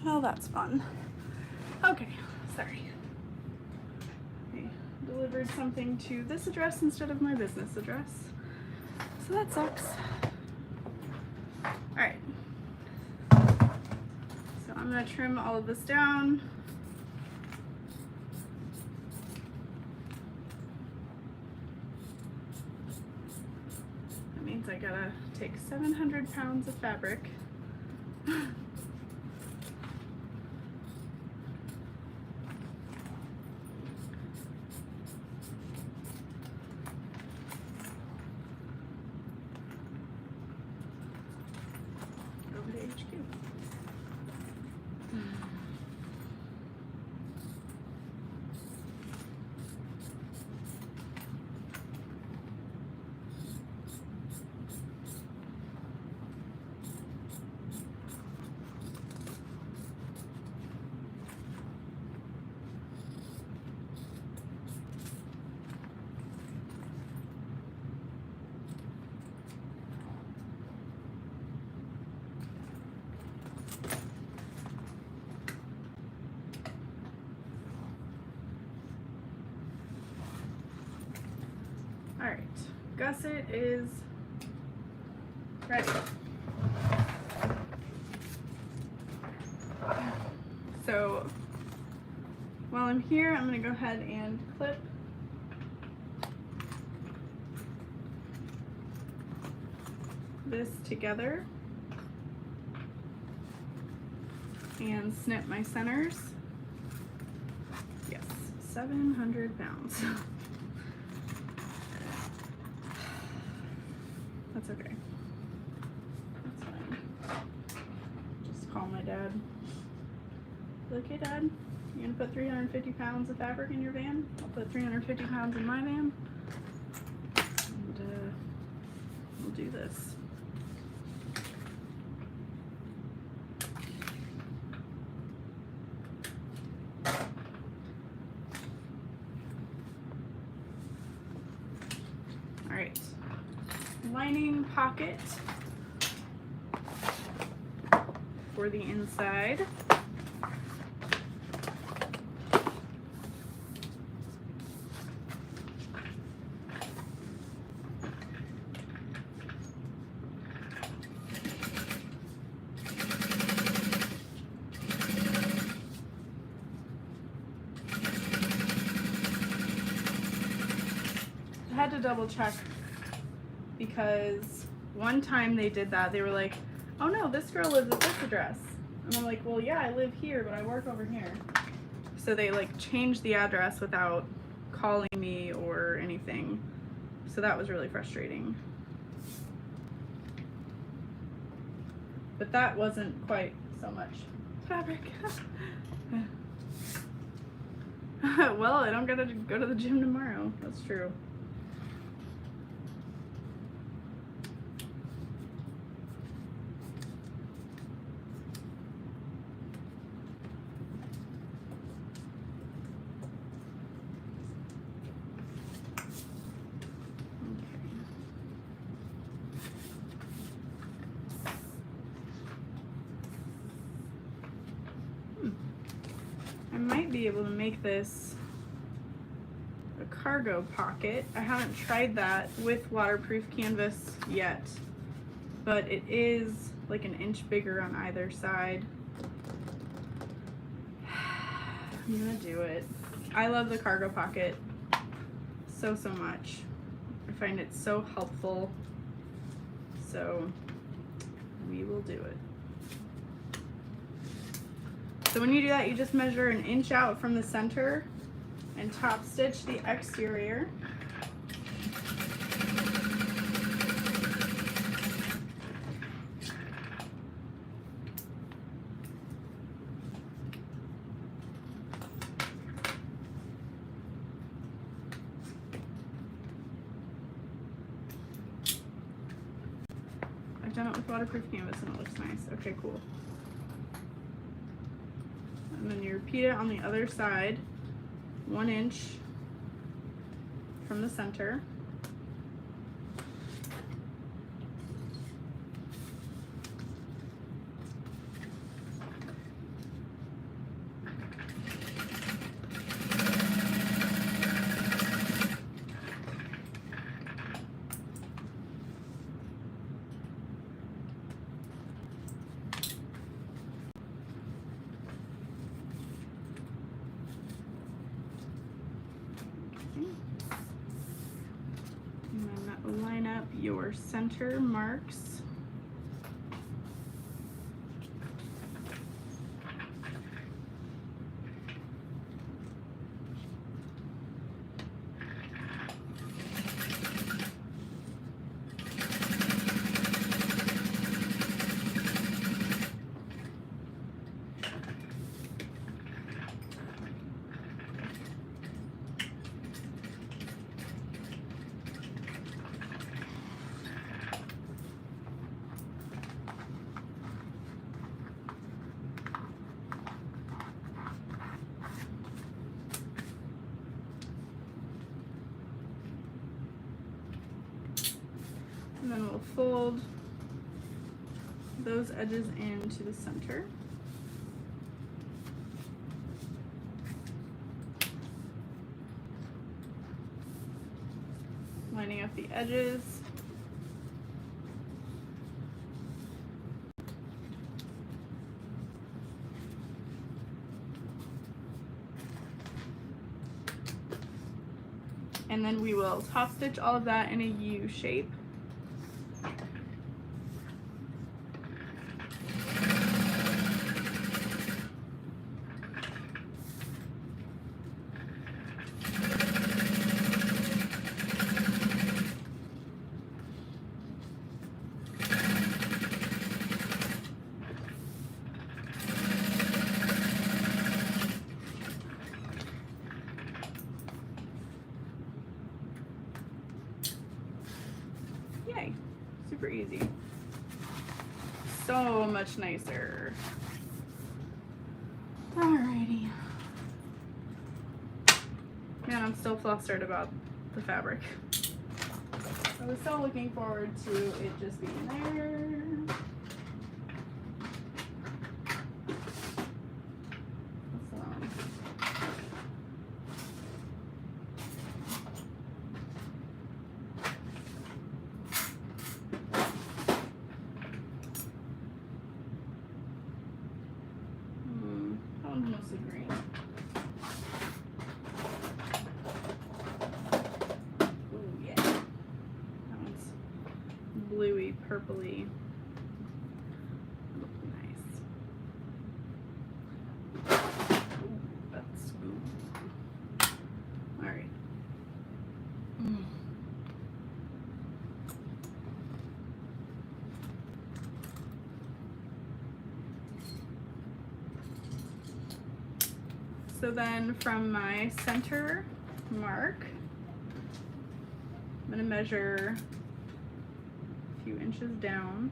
Well, that's fun. Okay, sorry. I delivered something to this address instead of my business address. So that sucks. Alright. So I'm going to trim all of this down. That means I gotta take 700 pounds of fabric. Alright, gusset is ready. So while I'm here, I'm going to go ahead and clip this together and snip my centers. Yes, 700 pounds. It's okay. That's fine. Just call my dad. Okay, Dad, you gonna put 350 pounds of fabric in your van? I'll put 350 pounds in my van. And we'll do this. All right. Lining pocket for the inside. I had to double check because one time they did that. They were like, oh no, this girl lives at this address. And I'm like, well, yeah, I live here, but I work over here. So they like changed the address without calling me or anything. So that was really frustrating. But that wasn't quite so much fabric. Well, I don't gotta go to the gym tomorrow. That's true. I might be able to make this a cargo pocket. I haven't tried that with waterproof canvas yet, but it is like an inch bigger on either side. I'm gonna do it. I love the cargo pocket so much. I find it so helpful. So we will do it. So when you do that, you just measure an inch out from the center and top stitch the exterior. I've done it with waterproof canvas and it looks nice. Okay, cool. And then you repeat it on the other side, 1 inch from the center. And then line up your center marks. And then we'll fold those edges into the center. Lining up the edges. And then we will top stitch all of that in a U shape. Super easy. So much nicer. Alrighty. Man, I'm still flustered about the fabric. I was so looking forward to it just being there. That one's mostly green. Ooh, yeah. That one's bluey, purpley. Nice. Ooh, that's good. All right. So then from my center mark, I'm going to measure a few inches down.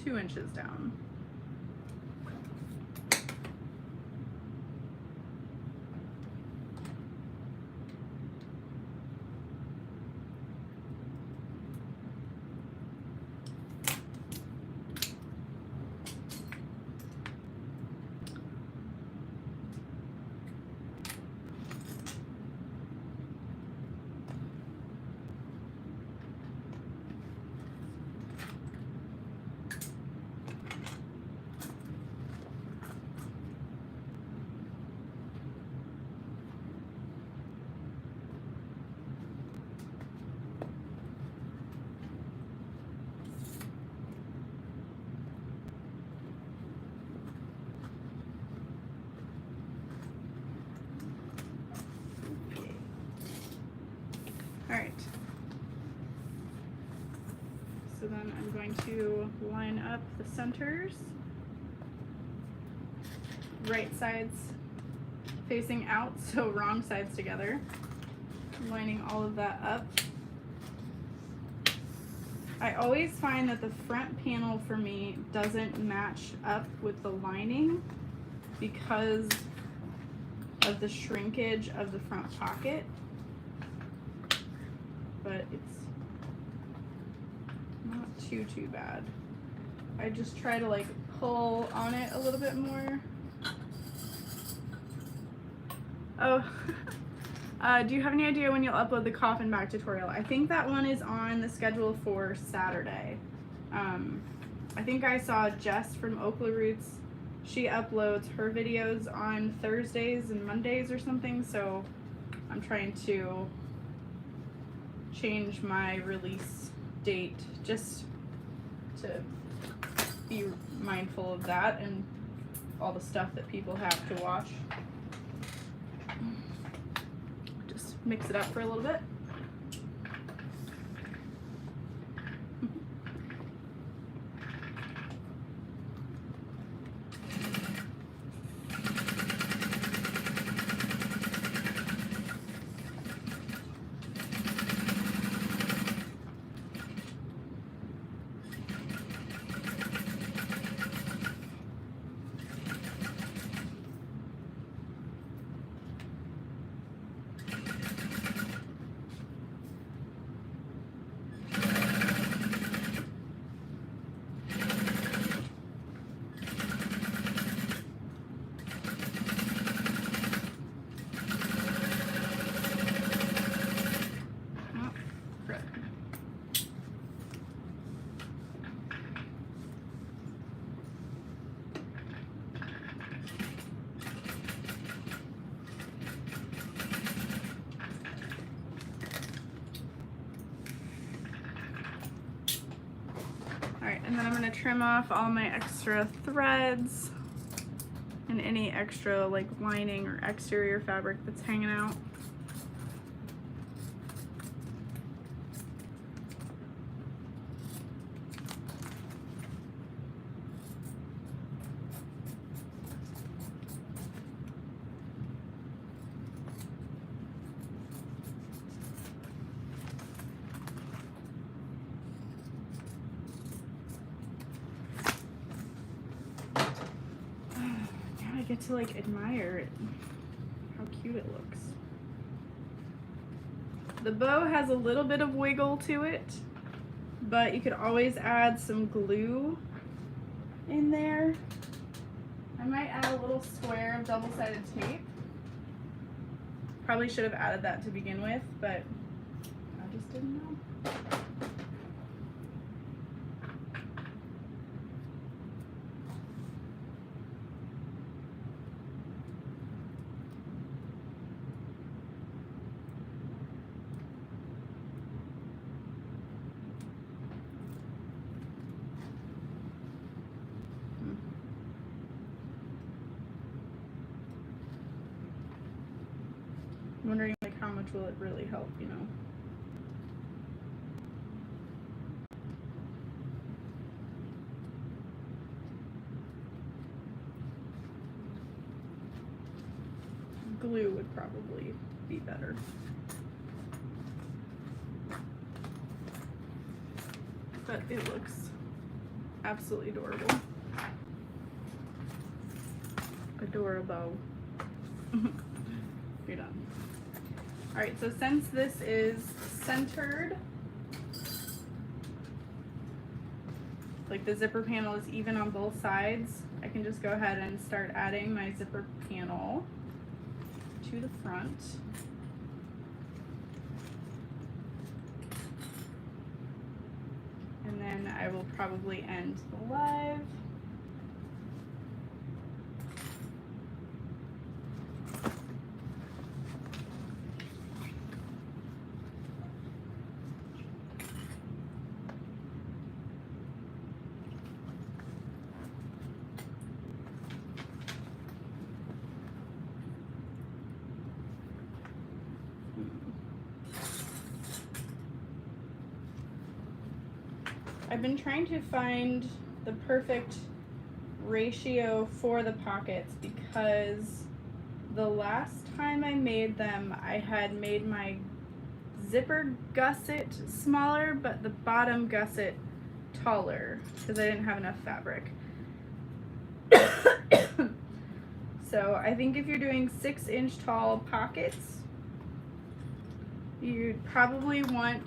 Two inches down. All right. So then I'm going to line up the centers, right sides facing out, so wrong sides together. I'm lining all of that up. I always find that the front panel for me doesn't match up with the lining because of the shrinkage of the front pocket. But it's not too bad. I just try to like pull on it a little bit more. Oh, do you have any idea when you'll upload the coffin bag tutorial? I think that one is on the schedule for Saturday. I think I saw Jess from Oakley Roots. She uploads her videos on Thursdays and Mondays or something, so I'm trying to change my release date just to be mindful of that and all the stuff that people have to watch. Just mix it up for a little bit. And then I'm going to trim off all my extra threads and any extra like lining or exterior fabric that's hanging out. get to like admire it, how cute it looks. The bow has a little bit of wiggle to it, but you could always add some glue in there. I might add a little square of double-sided tape. Probably should have added that to begin with, but I just didn't know. I'm wondering like how much will it really help, you know? Glue would probably be better. But it looks absolutely adorable. Adorable. You're done. All right, so since this is centered, like the zipper panel is even on both sides, I can just go ahead and start adding my zipper panel to the front. And then I will probably end the live. I've been trying to find the perfect ratio for the pockets because the last time I made them, I had made my zipper gusset smaller, but the bottom gusset taller because I didn't have enough fabric. So I think if you're doing 6-inch tall pockets, you'd probably want,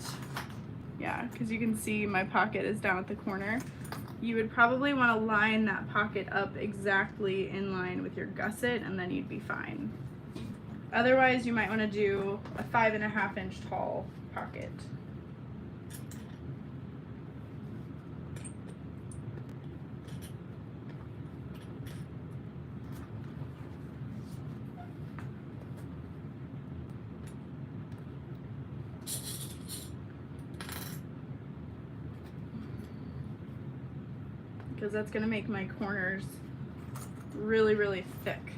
yeah, because you can see my pocket is down at the corner. You would probably want to line that pocket up exactly in line with your gusset, and then you'd be fine. Otherwise, you might want to do a 5.5-inch tall pocket. Because that's going to make my corners really, really thick.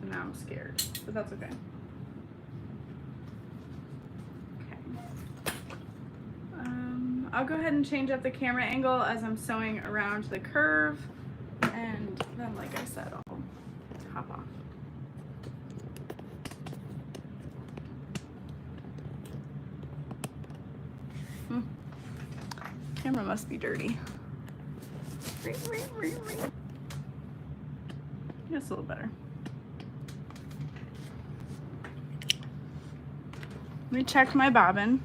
So now I'm scared, but that's okay. Okay. I'll go ahead and change up the camera angle as I'm sewing around the curve, and then, like I said, I'll hop off. Camera must be dirty. Just a little better. Let me check my bobbin.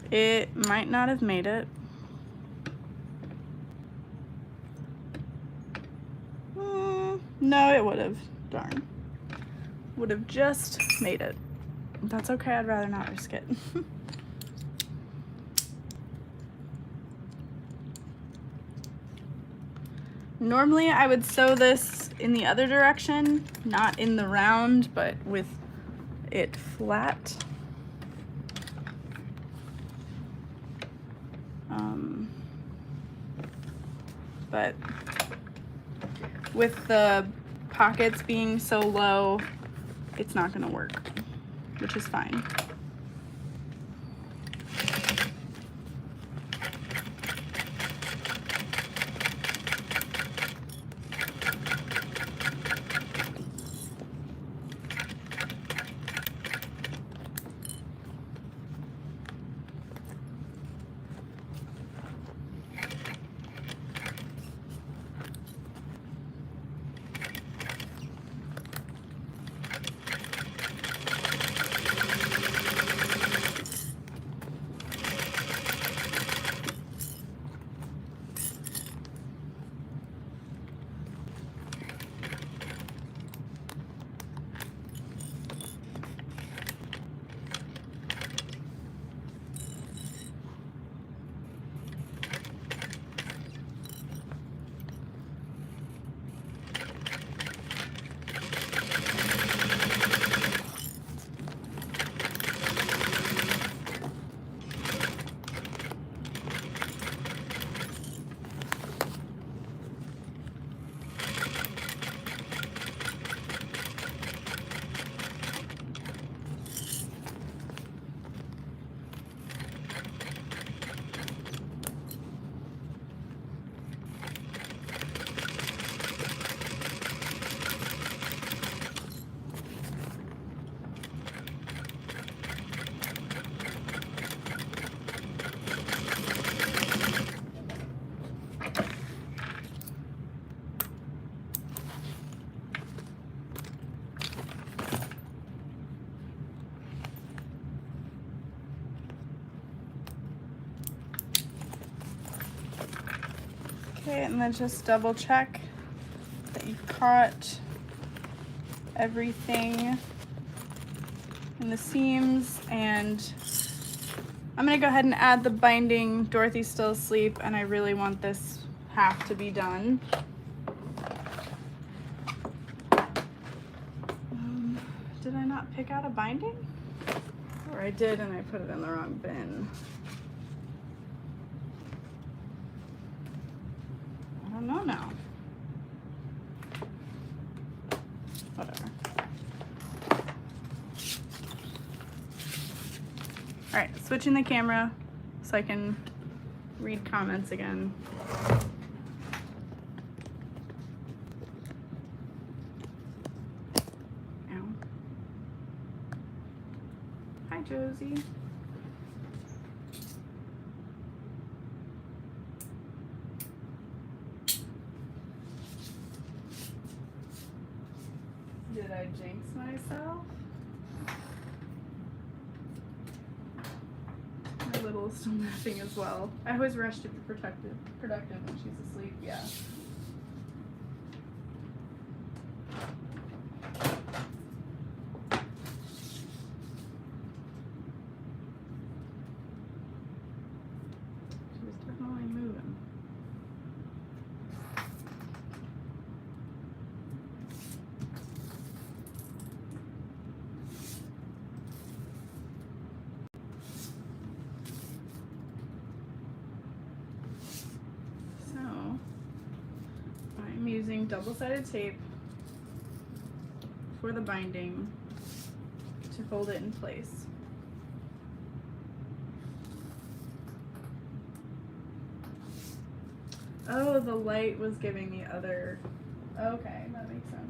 It might not have made it. No, it would have. Darn. Would have just made it. That's okay, I'd rather not risk it. Normally I would sew this in the other direction, not in the round, but with it flat. But with the pockets being so low, it's not going to work, which is fine. Okay, and then just double check that you've caught everything in the seams, and I'm gonna go ahead and add the binding. Dorothy's still asleep and I really want this half to be done. Did I not pick out a binding? Or I did and I put it in the wrong bin. I don't know now. Whatever. All right, switching the camera so I can read comments again. Ow. Hi, Josie. Did I jinx myself? My little is still napping as well. I always rush to be productive when she's asleep, yeah. She was definitely moving. Using double-sided tape for the binding to hold it in place. Oh, the light was giving the other. Okay, that makes sense.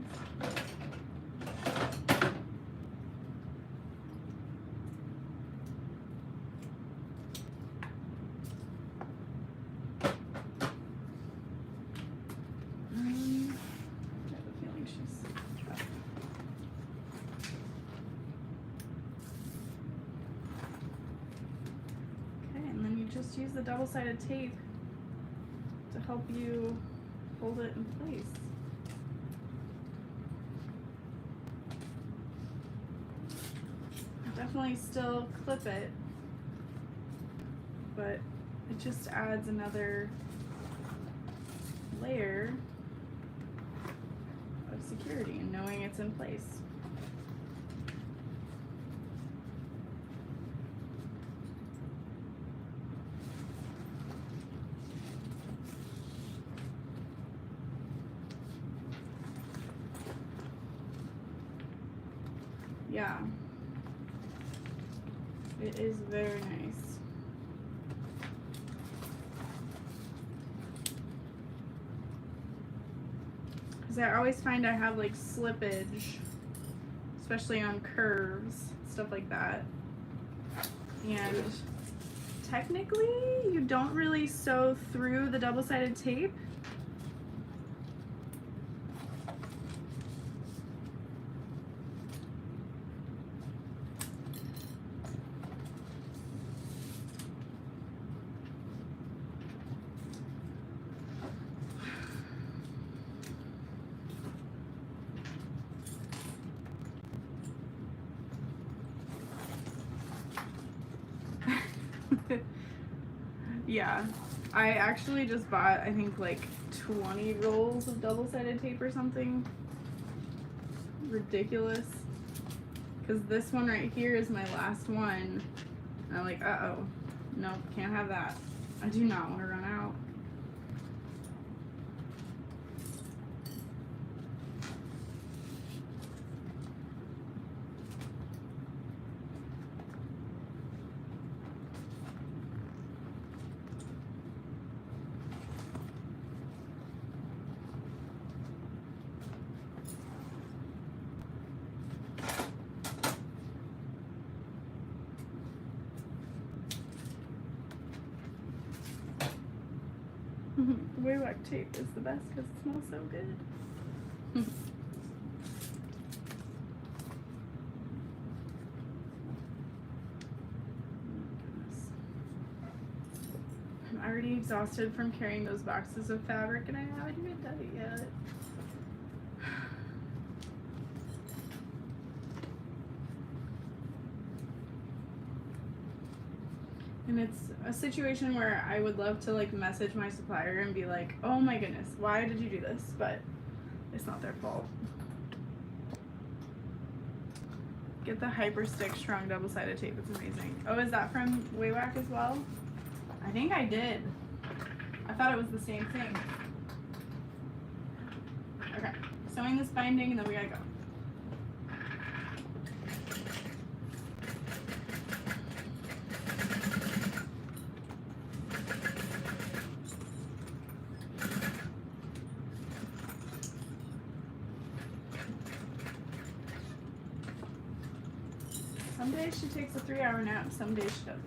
Just use the double-sided tape to help you hold it in place. Definitely still clip it, but it just adds another layer of security and knowing it's in place. Yeah, it is very nice. Because I always find I have like slippage, especially on curves, stuff like that. And technically, you don't really sew through the double-sided tape. Yeah, I actually just bought, I think, like 20 rolls of double-sided tape or something. Ridiculous. Because this one right here is my last one. And I'm like, uh-oh. Nope, can't have that. I do not want to run out. Wayback tape is the best because it smells so good. already exhausted from carrying those boxes of fabric and I haven't even done it yet. And it's a situation where I would love to like message my supplier and be like, oh my goodness, why did you do this? But it's not their fault. Get the Hyper Stick strong double-sided tape, it's amazing. Oh, is that from Waywack as well? I think I did. I thought it was the same thing. Okay, sewing this binding and then we gotta go. Some days she takes a 3-hour nap, some days she doesn't.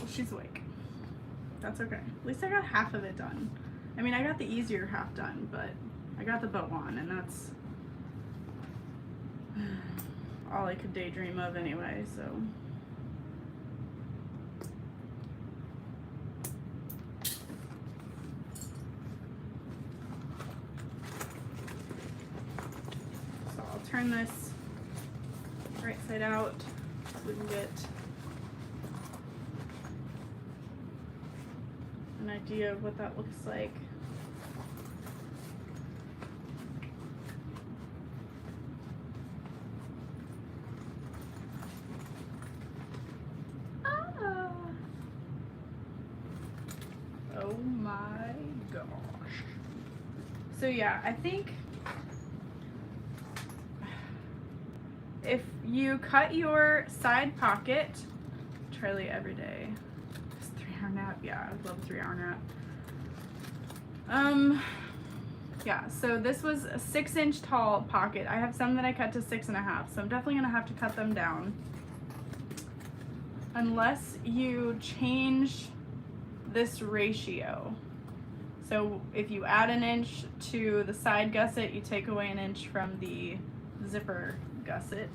She's awake. That's okay. At least I got half of it done. I mean, I got the easier half done, but I got the bow on, and that's all I could daydream of anyway, so. So I'll turn this right side out so we can get an idea of what that looks like. Ah. Oh my gosh. So yeah, I think if you cut your side pocket, Charlie every day. 3-hour nap, yeah, I love a 3-hour nap. Yeah, so this was a 6-inch tall pocket. I have some that I cut to 6.5, so I'm definitely gonna have to cut them down. Unless you change this ratio. So if you add an inch to the side gusset, you take away an inch from the zipper gusset.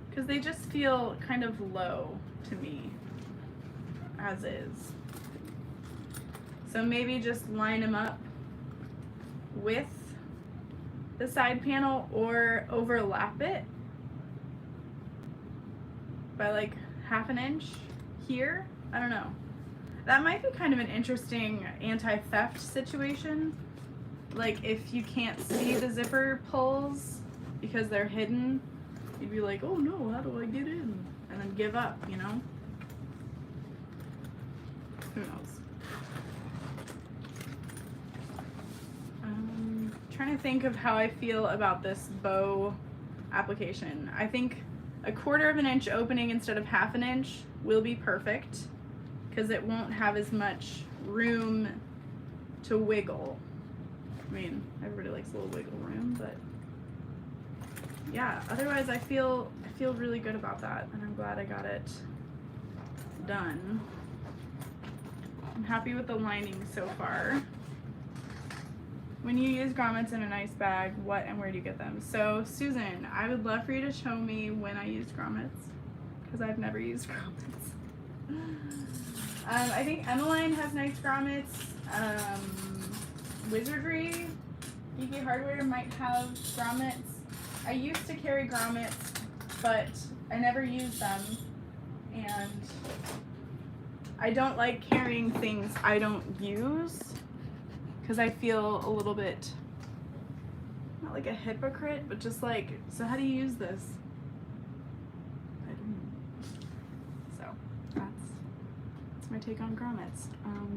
Because they just feel kind of low to me as is. So maybe just line them up with the side panel or overlap it by like half an inch here. I don't know. That might be kind of an interesting anti-theft situation. Like if you can't see the zipper pulls because they're hidden, you'd be like, oh no, how do I get in? And then give up, you know? Who knows? Trying to think of how I feel about this bow application. I think a 1/4 of an inch opening instead of half an inch will be perfect because it won't have as much room to wiggle. I mean, everybody likes a little wiggle room, but yeah, otherwise I feel really good about that, and I'm glad I got it done. I'm happy with the lining so far. When you use grommets in a nice bag, what and where do you get them? So Susan, I would love for you to show me when I used grommets, because I've never used grommets. I think Emmeline has nice grommets. Wizardry, Geeky Hardware might have grommets. I used to carry grommets, but I never used them, and I don't like carrying things I don't use because I feel a little bit, not like a hypocrite, but just like, so how do you use this? I don't know. So that's my take on grommets.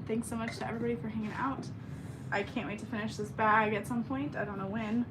Thanks so much to everybody for hanging out. I can't wait to finish this bag at some point. I don't know when.